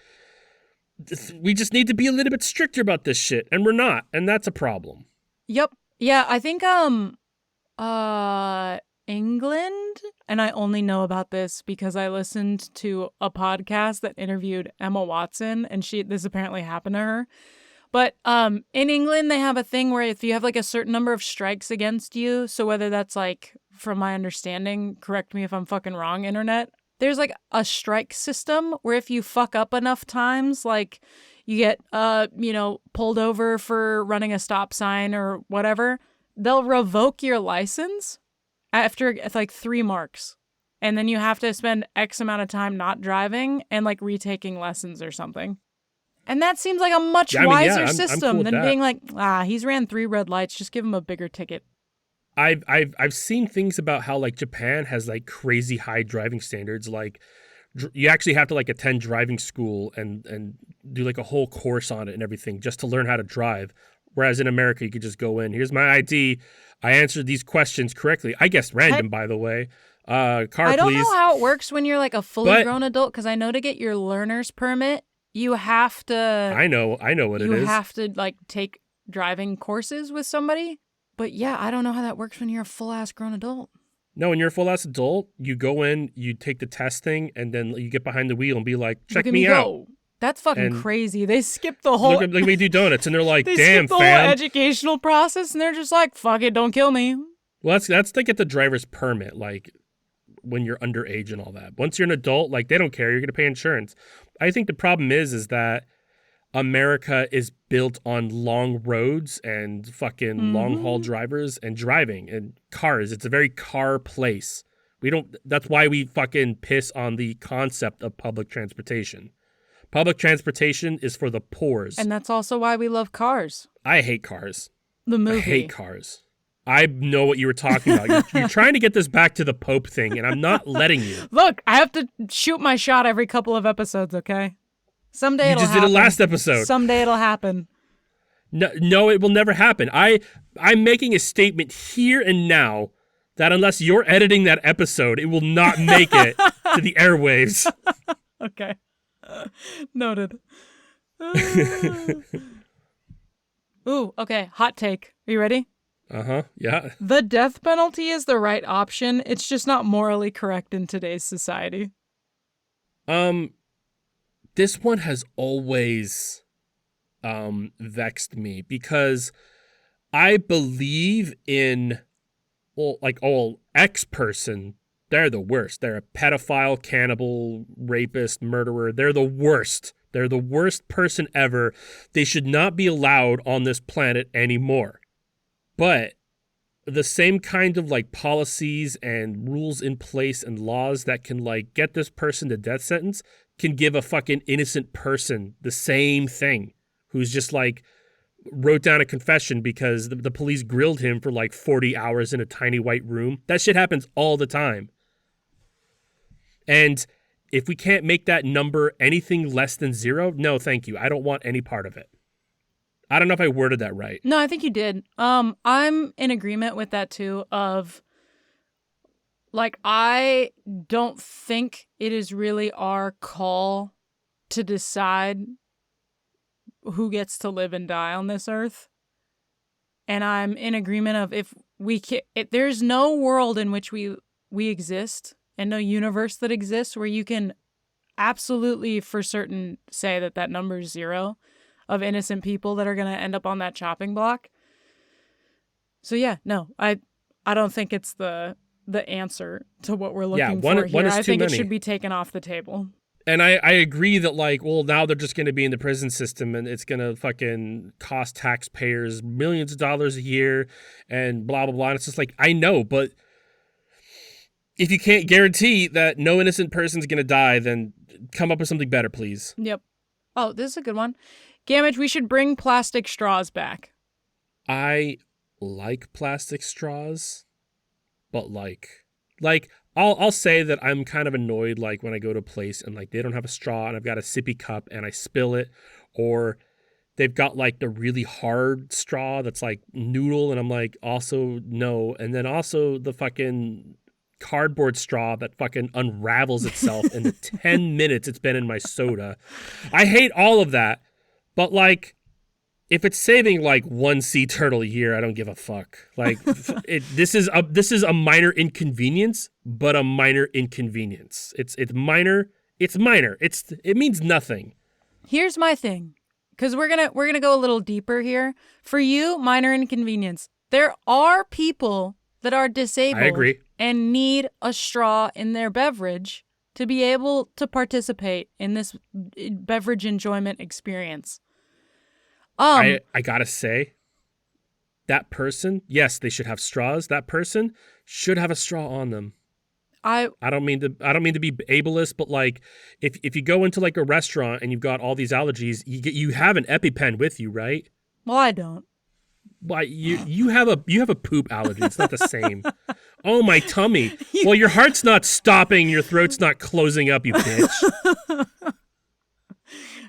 we just need to be a little bit stricter about this shit, and we're not, and that's a problem. Yep. Yeah, I think England, and I only know about this because I listened to a podcast that interviewed Emma Watson, and this apparently happened to her. But in England, they have a thing where if you have like a certain number of strikes against you, so whether that's like, from my understanding, correct me if I'm fucking wrong, internet, there's like a strike system where if you fuck up enough times, like you get pulled over for running a stop sign or whatever, they'll revoke your license after like 3 marks. And then you have to spend X amount of time not driving and like retaking lessons or something. And that seems like a much wiser system I'm cool than being like, he's ran 3 red lights, just give him a bigger ticket. I've seen things about how like Japan has like crazy high driving standards. Like you actually have to like attend driving school and do like a whole course on it and everything just to learn how to drive. Whereas in America, you could just go in. Here's my ID. I answered these questions correctly. I guess random, by the way. Car, please. I don't know how it works when you're like a fully grown adult, because I know to get your learner's permit, you have to. I know what it is. You have to like take driving courses with somebody. But yeah, I don't know how that works when you're a full-ass grown adult. No, when you're a full-ass adult, you go in, you take the testing, and then you get behind the wheel and be like, check me out. Go. That's fucking crazy. They skip the whole... Look at me do donuts, and they're like, they damn, skip the fam. whole educational process, and they're just like, fuck it, don't kill me. Well, that's to get the driver's permit, like, when you're underage and all that. Once you're an adult, like, they don't care. You're going to pay insurance. I think the problem is that America is built on long roads and fucking long haul drivers and driving and cars. It's a very car place. That's why we fucking piss on the concept of public transportation. Public transportation is for the poors. And that's also why we love Cars. I hate cars. The movie. I hate cars. I know what you were talking about. You're trying to get this back to the Pope thing, and I'm not letting you. Look, I have to shoot my shot every couple of episodes, okay? Someday it'll happen. You just did it last episode. Someday it'll happen. No, it will never happen. I'm making a statement here and now that unless you're editing that episode, it will not make it to the airwaves. Okay. Noted. Ooh, okay. Hot take. Are you ready? Uh-huh. Yeah. The death penalty is the right option. It's just not morally correct in today's society. This one has always vexed me because I believe in, X person, they're the worst. They're a pedophile, cannibal, rapist, murderer. They're the worst. They're the worst person ever. They should not be allowed on this planet anymore. But the same kind of policies and rules in place and laws that can get this person to death sentence can give a fucking innocent person the same thing who's just wrote down a confession because the police grilled him for 40 hours in a tiny white room. That shit happens all the time. And if we can't make that number anything less than 0, no, thank you. I don't want any part of it. I don't know if I worded that right. No, I think you did. I'm in agreement with that too of I don't think it is really our call to decide who gets to live and die on this earth. And I'm in agreement of if there's no world in which we exist and no universe that exists where you can absolutely for certain say that number is 0 of innocent people that are going to end up on that chopping block. So yeah, no, I don't think it's the answer to what we're looking for here. I think it should be taken off the table. And I agree that now they're just going to be in the prison system and it's going to fucking cost taxpayers millions of dollars a year and blah, blah, blah. And it's just I know, but if you can't guarantee that no innocent person's going to die, then come up with something better, please. Yep. Oh, this is a good one. Gamage, we should bring plastic straws back. I like plastic straws, but I'll say that I'm kind of annoyed like when I go to a place and like they don't have a straw and I've got a sippy cup and I spill it, or they've got like the really hard straw that's like noodle and I'm like also no, and then also the fucking cardboard straw that fucking unravels itself in the 10 minutes it's been in my soda. I hate all of that. But like if it's saving like one sea turtle a year, I don't give a fuck. Like this is a minor inconvenience, but a minor inconvenience. It's minor. It's minor. It means nothing. Here's my thing, because we're gonna go a little deeper here. For you, minor inconvenience. There are people that are disabled I agree. and need a straw in their beverage to be able to participate in this beverage enjoyment experience. I gotta say, that person, yes, they should have straws. That person should have a straw on them. I don't mean to be ableist, but like if you go into like a restaurant and you've got all these allergies, you have an EpiPen with you, right? Well, I don't. Why you have a poop allergy. It's not the same. Oh, my tummy. Well, your heart's not stopping, your throat's not closing up, you bitch.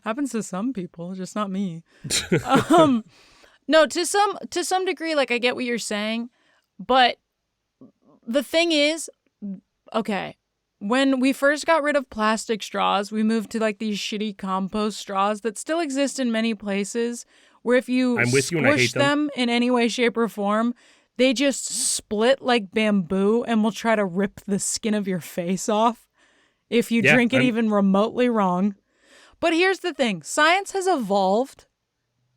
Happens to some people, just not me. No, to some degree, like I get what you're saying, but the thing is, okay, when we first got rid of plastic straws, we moved to like these shitty compost straws that still exist in many places, where if you squish them in any way, shape, or form, they just split like bamboo and will try to rip the skin of your face off if you drink it even remotely wrong. But here's the thing. Science has evolved.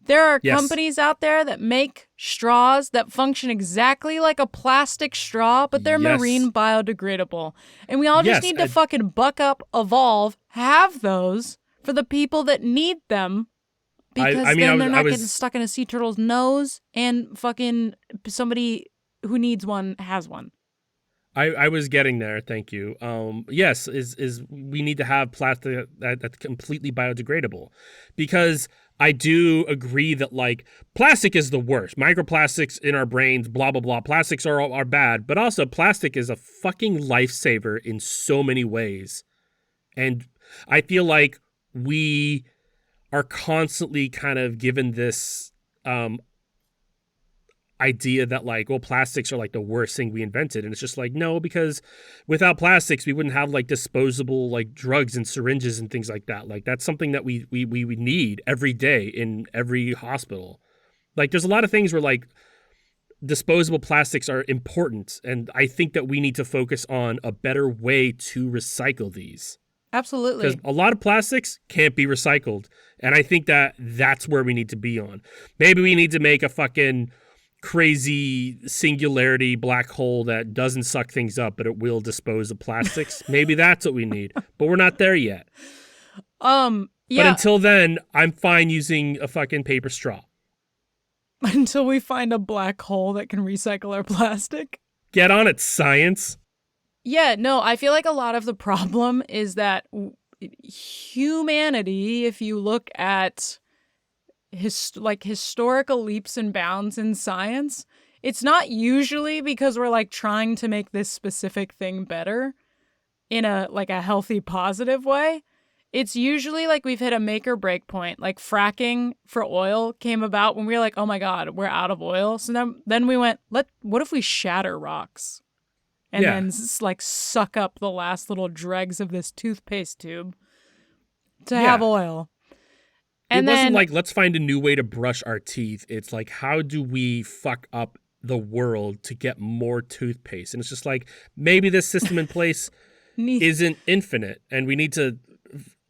There are companies out there that make straws that function exactly like a plastic straw, but they're marine biodegradable. And we all just need to fucking buck up, evolve, have those for the people that need them, because then they're not getting stuck in a sea turtle's nose and fucking somebody who needs one has one. I was getting there, thank you. Yes, is we need to have plastic that's completely biodegradable, because I do agree that like plastic is the worst. Microplastics in our brains, blah blah blah. Plastics are bad, but also plastic is a fucking lifesaver in so many ways, and I feel like we are constantly kind of given this idea that like, well, plastics are like the worst thing we invented, and it's just like, no, because without plastics we wouldn't have like disposable like drugs and syringes and things like that. Like that's something that we need every day in every hospital. Like there's a lot of things where like disposable plastics are important, and I think that we need to focus on a better way to recycle these. Absolutely. Because a lot of plastics can't be recycled, and I think that that's where we need to be on. Maybe we need to make a fucking crazy singularity black hole that doesn't suck things up, but it will dispose of plastics. Maybe that's what we need, but we're not there yet. Yeah. But until then, I'm fine using a fucking paper straw. Until we find a black hole that can recycle our plastic. Get on it, science. Yeah, no, I feel like a lot of the problem is that humanity, if you look at historical leaps and bounds in science, it's not usually because we're like trying to make this specific thing better in a healthy, positive way. It's usually like we've hit a make or break point. Like fracking for oil came about when we were like, oh my God, we're out of oil. So then we went, what if we shatter rocks? And then like suck up the last little dregs of this toothpaste tube to have oil. And it wasn't like, let's find a new way to brush our teeth. It's like, how do we fuck up the world to get more toothpaste? And it's just like, maybe this system in place isn't infinite, and we need to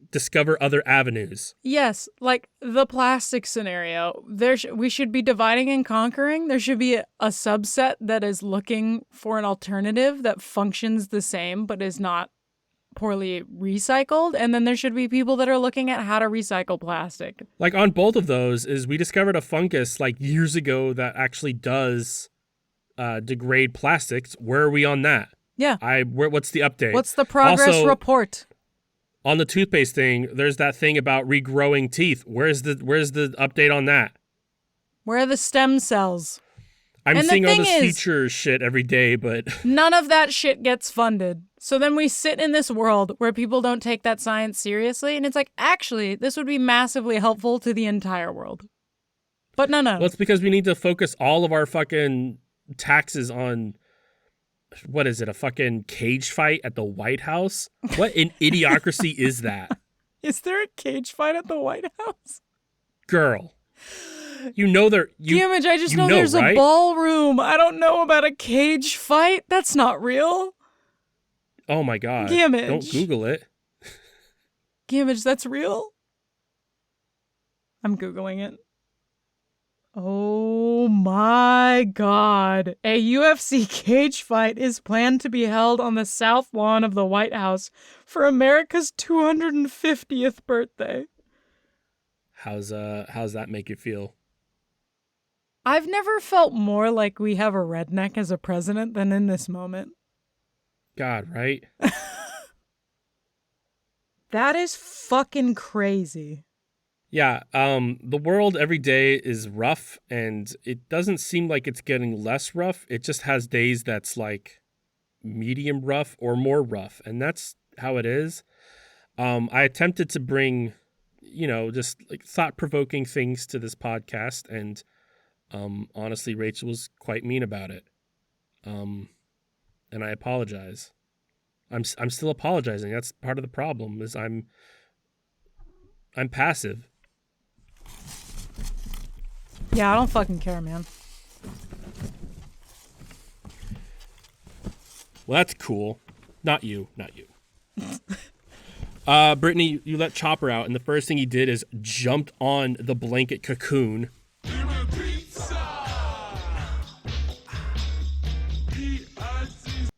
discover other avenues. Yes, like the plastic scenario. We should be dividing and conquering. There should be a subset that is looking for an alternative that functions the same but is not poorly recycled, and then there should be people that are looking at how to recycle plastic. Like on both of those is we discovered a fungus like years ago that actually does degrade plastics. Where are we on that? Yeah. What's the update? What's the progress report? On the toothpaste thing, there's that thing about regrowing teeth. Where's the update on that? Where are the stem cells? I'm And the seeing all thing this is, future shit every day, but none of that shit gets funded. So then we sit in this world where people don't take that science seriously, and it's like, actually, this would be massively helpful to the entire world. But no. well, it's because we need to focus all of our fucking taxes on, what is it, a fucking cage fight at the White House? What an idiocracy is that? Is there a cage fight at the White House? Girl. You know there. Damage, I just know there's right? a ballroom. I don't know about a cage fight. That's not real. Oh my god. Damage. Don't Google it. Damage, that's real? I'm Googling it. Oh my god. A UFC cage fight is planned to be held on the south lawn of the White House for America's 250th birthday. How's that make you feel? I've never felt more like we have a redneck as a president than in this moment. God, right? That is fucking crazy. Yeah, the world every day is rough, and it doesn't seem like it's getting less rough. It just has days that's like medium rough or more rough, and that's how it is. I attempted to bring, just like thought-provoking things to this podcast, and honestly, Rachel was quite mean about it. And I apologize. I'm still apologizing. That's part of the problem, is I'm passive. Yeah, I don't fucking care, man. Well, that's cool. Not you. Brittany, you let Chopper out, and the first thing he did is jumped on the blanket cocoon.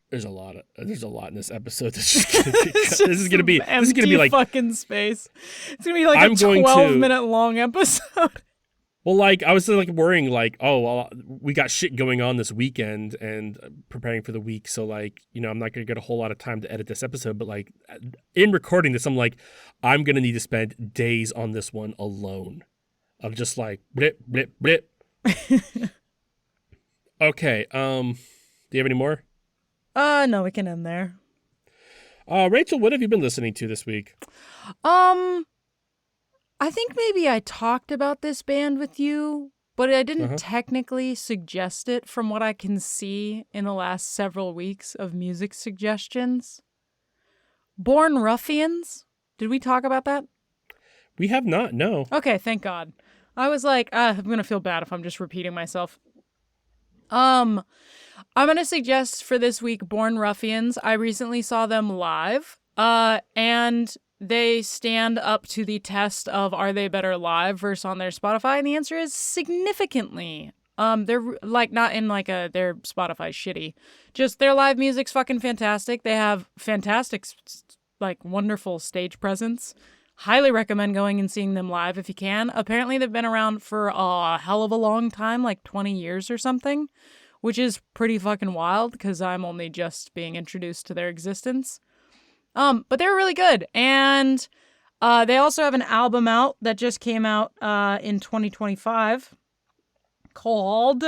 There's a lot in this episode that's just gonna get cut. This is gonna be like fucking space. It's gonna be like a 12-minute long episode. Well, like, I was like worrying, like, oh, well, we got shit going on this weekend and preparing for the week, so like, I'm not gonna get a whole lot of time to edit this episode. But like, in recording this, I'm like, I'm gonna need to spend days on this one alone, of just like blip blip blip. Okay. Do you have any more? No, we can end there. Rachel, what have you been listening to this week? I think maybe I talked about this band with you, but I didn't technically suggest it from what I can see in the last several weeks of music suggestions. Born Ruffians. Did we talk about that? We have not, no. Okay, thank God. I was like, I'm going to feel bad if I'm just repeating myself. I'm going to suggest for this week Born Ruffians. I recently saw them live, and they stand up to the test of are they better live versus on their Spotify, and the answer is significantly. They're like not in like their Spotify shitty. Just their live music's fucking fantastic. They have fantastic, like wonderful stage presence. Highly recommend going and seeing them live if you can. Apparently they've been around for a hell of a long time, like 20 years or something, which is pretty fucking wild because I'm only just being introduced to their existence. But they were really good. And they also have an album out that just came out in 2025 called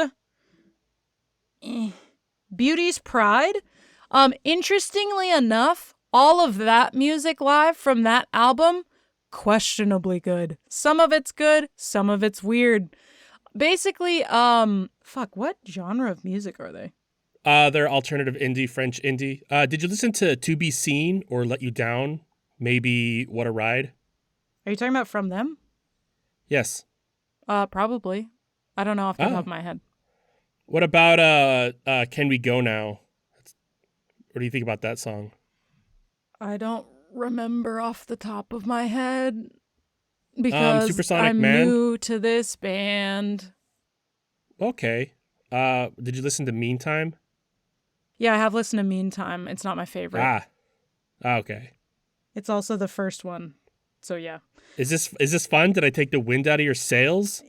Beauty's Pride. Interestingly enough, all of that music live from that album, questionably good. Some of it's good, some of it's weird. Basically, what genre of music are they? They're alternative indie, French indie. Did you listen to Be Seen or Let You Down? Maybe What a Ride? Are you talking about from them? Yes. Probably. I don't know off the top of my head. What about Can We Go Now? What do you think about that song? I don't remember off the top of my head because Supersonic I'm Man? new to this band. Okay. Did you listen to Meantime? Yeah, I have listened to Meantime. It's not my favorite. Okay. It's also the first one. So yeah. Is this fun? Did I take the wind out of your sails?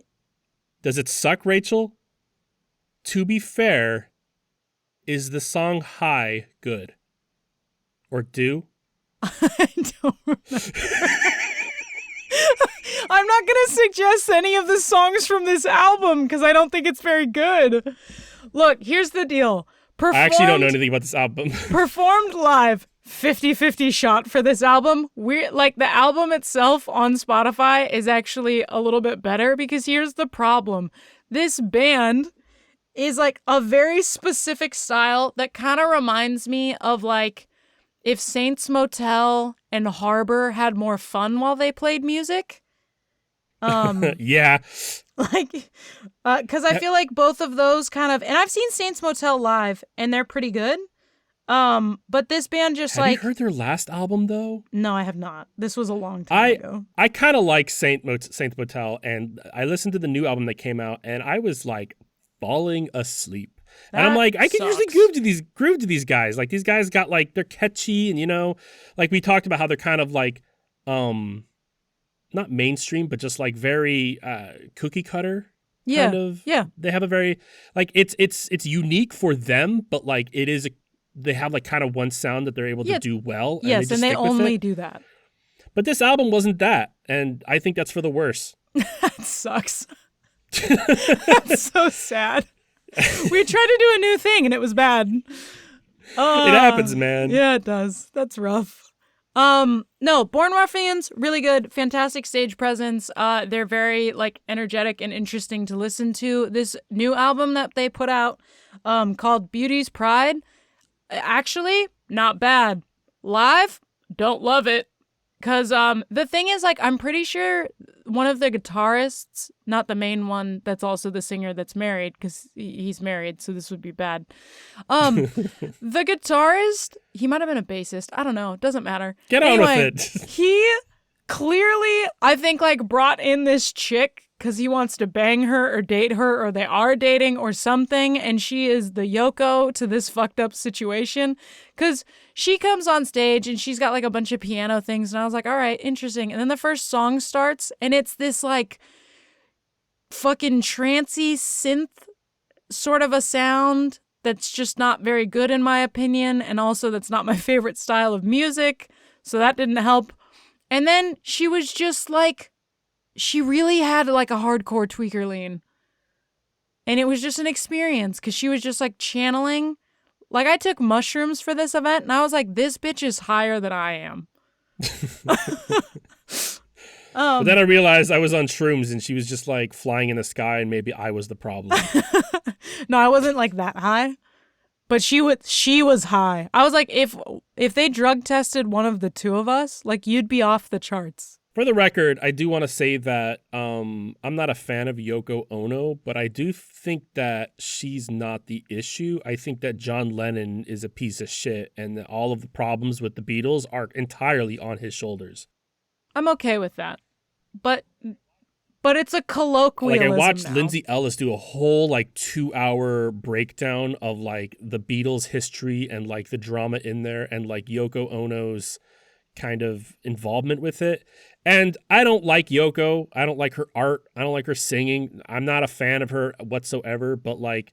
Does it suck, Rachel? To be fair, is the song High good? Or Do? I don't remember. I'm not going to suggest any of the songs from this album because I don't think it's very good. Look, here's the deal. I actually don't know anything about this album. Performed live, 50-50 shot for this album. The album itself on Spotify is actually a little bit better because here's the problem. This band is like a very specific style that kind of reminds me of like if Saints Motel and Harbor had more fun while they played music. Yeah. Because I feel like both of those kind of, and I've seen Saints Motel live, and they're pretty good. But this band just have you heard their last album though? No, I have not. This was a long time ago. I kind of like Saints Motel, and I listened to the new album that came out, and I was like falling asleep. And I'm like, I can usually groove to these guys. Like these guys got like they're catchy, and like we talked about how they're kind of like not mainstream, but just like very cookie cutter. Yeah. Kind of. Yeah. They have a very like it's unique for them, but like they have like kind of one sound that they're able to do well. Yes, and they only do that. But this album wasn't that, and I think that's for the worse. That sucks. That's so sad. We tried to do a new thing and it was bad. It happens, man. Yeah, it does. That's rough. No, Born Ruffians, really good, fantastic stage presence. They're very like energetic and interesting to listen to. This new album that they put out, called Beauty's Pride, actually not bad. Live, don't love it. Cause the thing is, like, I'm pretty sure one of the guitarists, not the main one, that's also the singer that's married, because he's married, so this would be bad. The guitarist, he might have been a bassist. I don't know. Doesn't matter. Get on with it. He clearly, I think, like, brought in this chick because he wants to bang her or date her, or they are dating or something, and she is the Yoko to this fucked up situation. Because she comes on stage and she's got like a bunch of piano things, and I was like, all right, interesting. And then the first song starts, and it's this like fucking trancy synth sort of a sound that's just not very good in my opinion, and also that's not my favorite style of music, so that didn't help. And then she was just like, she really had like a hardcore tweaker lean. And it was just an experience because she was just like channeling. Like I took mushrooms for this event and I was like, this bitch is higher than I am. But then I realized I was on shrooms and she was just like flying in the sky and maybe I was the problem. No, I wasn't like that high. But she was high. I was like, if they drug tested one of the two of us, like you'd be off the charts. For the record, I do want to say that I'm not a fan of Yoko Ono, but I do think that she's not the issue. I think that John Lennon is a piece of shit and that all of the problems with the Beatles are entirely on his shoulders. I'm okay with that. But it's a colloquialism. Like I watched now. Lindsay Ellis do a whole like 2-hour breakdown of like the Beatles history and like the drama in there and like Yoko Ono's kind of involvement with it. And I don't like Yoko. I don't like her art. I don't like her singing. I'm not a fan of her whatsoever. But like,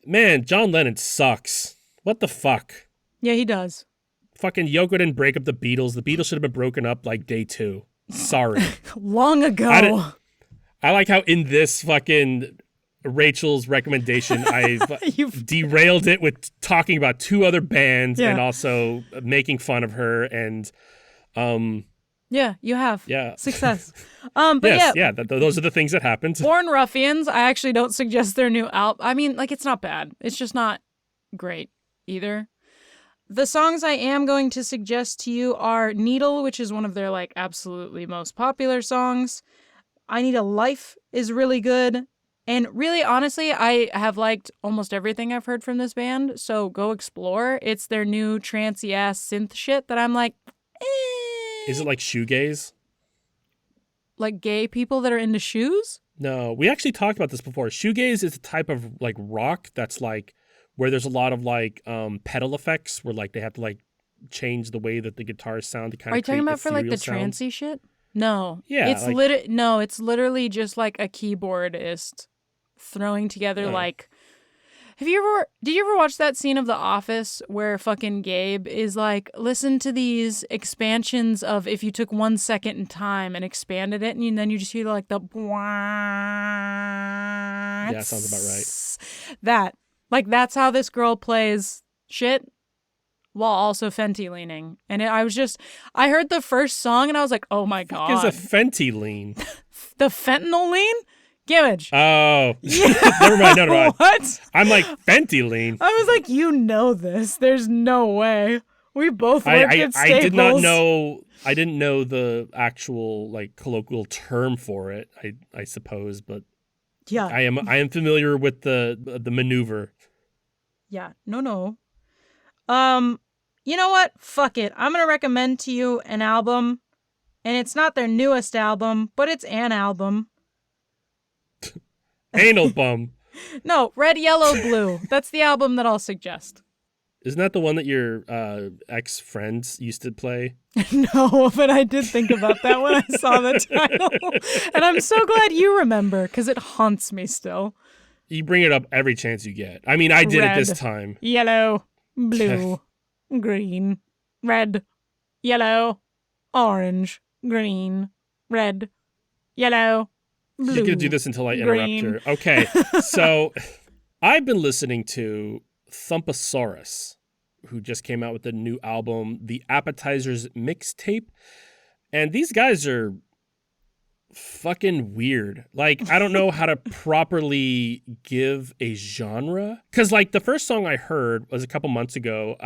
man, John Lennon sucks. What the fuck? Yeah, he does. Fucking Yoko didn't break up the Beatles. The Beatles should have been broken up like day 2. Sorry. Long ago. I like how in this fucking Rachel's recommendation, I derailed it with talking about 2 other bands and also making fun of her and yeah, you have. Yeah. Success. But yes, those are the things that happened. Born Ruffians, I actually don't suggest their new album. I mean, like, it's not bad. It's just not great either. The songs I am going to suggest to you are Needle, which is one of their, like, absolutely most popular songs. I Need a Life is really good. And really, honestly, I have liked almost everything I've heard from this band, so go explore. It's their new trancy-ass synth shit that I'm like, Is it like shoegaze? Like gay people that are into shoes? No, we actually talked about this before. Shoegaze is a type of like rock that's like where there's a lot of like pedal effects where like they have to like change the way that the guitars sound to kind of. Are you talking about for like the sound. trancy shit? No. Yeah. It's it's literally just like a keyboardist throwing together like Did you ever watch that scene of The Office where fucking Gabe is like, listen to these expansions of if you took 1 second in time and expanded it, and then you just hear like the Yeah, sounds about right. That's how this girl plays shit while also Fenty leaning. And I heard the first song and I was like, oh my God. What is a Fenty lean? The fentanyl lean? Gimmage. Oh. Yeah. Never mind. No. What? I'm like, Fenty lean. I was like, you know this. There's no way. We both worked at Staples. I did not know. I didn't know the actual like colloquial term for it. I suppose, but yeah, I am familiar with the maneuver. Yeah. No. You know what? Fuck it. I'm gonna recommend to you an album, and it's not their newest album, but it's an album. Anal bum. No, Red, Yellow, Blue. That's the album that I'll suggest. Isn't that the one that your ex-friends used to play? No, but I did think about that when I saw the title. And I'm so glad you remember, because it haunts me still. You bring it up every chance you get. I mean, I did Red, it this time. Yellow, blue, green, red, yellow, orange, green, red, yellow, blue. You can do this until I interrupt green. her. Okay, so I've been listening to Thumpasaurus, who just came out with a new album, The Appetizers Mixtape. And these guys are fucking weird. Like, I don't know how to properly give a genre. Because, like, the first song I heard was a couple months ago.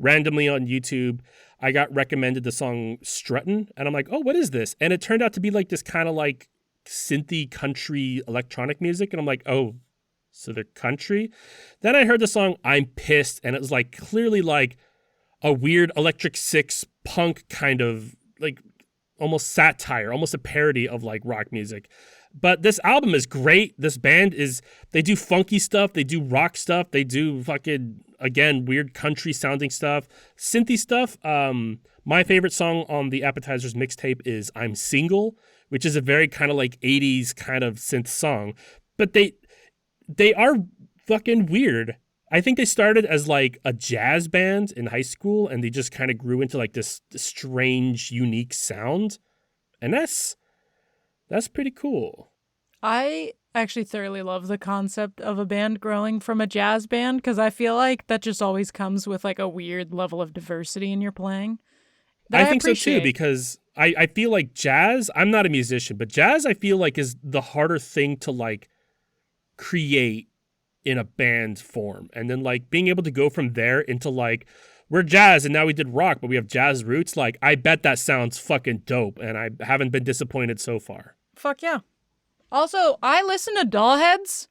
Randomly on YouTube, I got recommended the song Struttin'. And I'm like, oh, what is this? And it turned out to be, like, this kind of, like, synthy country electronic music. And I'm like, oh, so they're country? Then I heard the song I'm Pissed. And it was, like, clearly, like, a weird Electric Six punk kind of, like, almost satire, almost a parody of like rock music. But this album is great. This band they do funky stuff. They do rock stuff. They do fucking, again, weird country sounding stuff, synthy stuff. My favorite song on the Appetizers mixtape is I'm Single, which is a very kind of like 80s kind of synth song. But they are fucking weird. I think they started as like a jazz band in high school and they just kind of grew into like this strange, unique sound. And that's pretty cool. I actually thoroughly love the concept of a band growing from a jazz band because I feel like that just always comes with like a weird level of diversity in your playing. I think so too, because I feel like jazz, I'm not a musician, but jazz I feel like is the harder thing to like create in a band form. And then like being able to go from there into like, we're jazz and now we did rock, but we have jazz roots. Like, I bet that sounds fucking dope. And I haven't been disappointed so far. Fuck yeah. Also, I listen to Dollheads.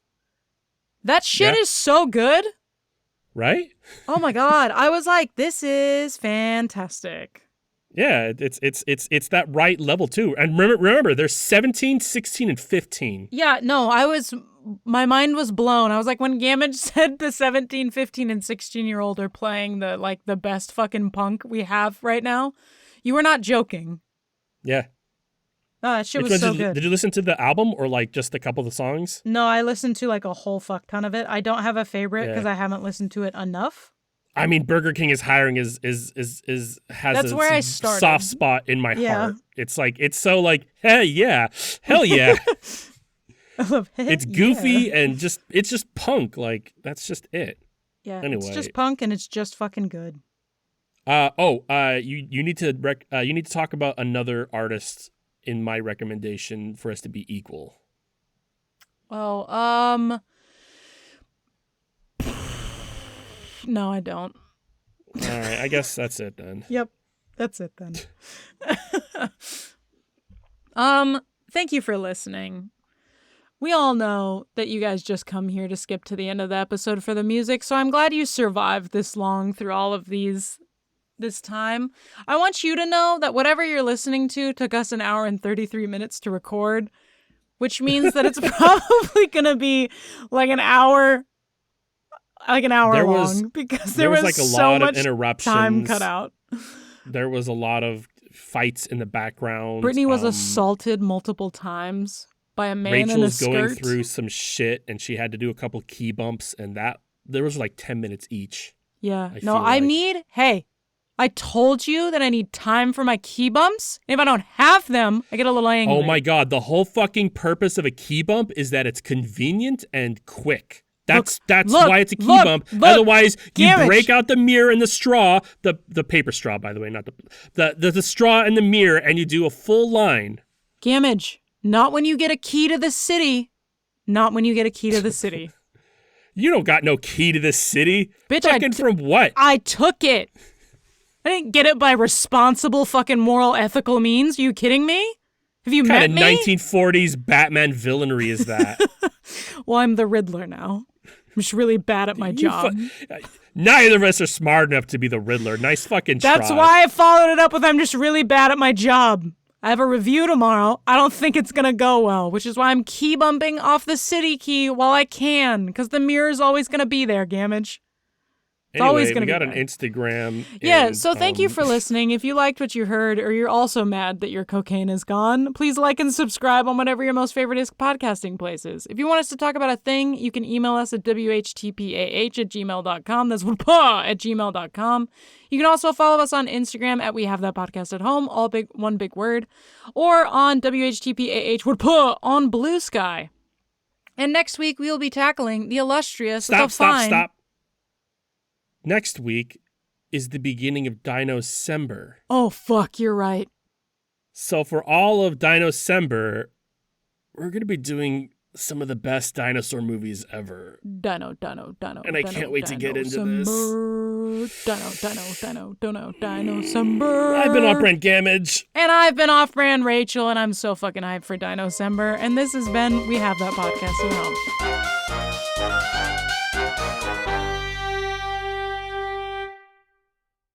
That shit is so good. Right? Oh my God. I was like, this is fantastic. Yeah, it's that right level too. And remember, there's 17, 16, and 15. Yeah, no, my mind was blown. I was like, when Gamage said the 17, 15, and 16-year-old are playing the best fucking punk we have right now, you were not joking. Yeah. No, that shit was so good. Did you listen to the album or like just a couple of the songs? No, I listened to like a whole fuck ton of it. I don't have a favorite because I haven't listened to it enough. I mean, Burger King is hiring has That's where I started. Soft spot in my heart. It's like, it's so like, hell yeah. It's goofy and it's just punk. Like, that's just it. Yeah. Anyway. It's just punk and it's just fucking good. You need to talk about another artist in my recommendation for us to be equal. Oh, no, I don't. All right, I guess that's it then. Yep, that's it then. Thank you for listening. We all know that you guys just come here to skip to the end of the episode for the music, so I'm glad you survived this long through all of this time. I want you to know that whatever you're listening to took us 1 hour and 33 minutes to record, which means that it's probably going to be like an hour long because there was like a so lot of much interruptions. Time cut out. There was a lot of fights in the background. Brittany was assaulted multiple times by a man in a Rachel's going skirt. through some shit, and she had to do a couple key bumps, and there was like 10 minutes each. Yeah. I No, feel I like. need, hey, I told you that I need time for my key bumps. If I don't have them, I get a little angry. Oh my God, the whole fucking purpose of a key bump is that it's convenient and quick. That's why it's a key bump. Otherwise, you Gamage. break out the mirror and the straw, the paper straw, by the way, not the straw and the mirror, and you do a full line. Gamage, not when you get a key to the city. Not when you get a key to the city. You don't got no key to this city. Bitch, Fucking from what? I took it. I didn't get it by responsible fucking moral ethical means. Are you kidding me? Have you What met kind of me? 1940s Batman villainy is that? Well, I'm the Riddler now. I'm just really bad at my job. Neither of us are smart enough to be the Riddler. Nice fucking try. That's why I followed it up with I'm just really bad at my job. I have a review tomorrow. I don't think it's gonna go well, which is why I'm key bumping off the city key while I can, because the mirror is always gonna be there, Gamage. It's always Anyway, gonna we got be an there. Instagram. Yeah, and, so thank you for listening. If you liked what you heard, or you're also mad that your cocaine is gone, please like and subscribe on whatever your most favorite is podcasting places. If you want us to talk about a thing, you can email us at whtpah@gmail.com. That's at gmail.com. You can also follow us on Instagram at We Have That Podcast at Home, one big word, or on whtpah on Blue Sky. And next week we will be tackling the illustrious, Stop. Next week is the beginning of Dino-cember. Oh fuck, you're right. So for all of Dino-cember, we're going to be doing some of the best dinosaur movies ever. Dino. And I can't wait to get into this. Dino, Summer. I've been off Brent Gamage. And I've been off-brand Rachel, and I'm so fucking hyped for Dino-cember. And this has been We Have That Podcast at Home.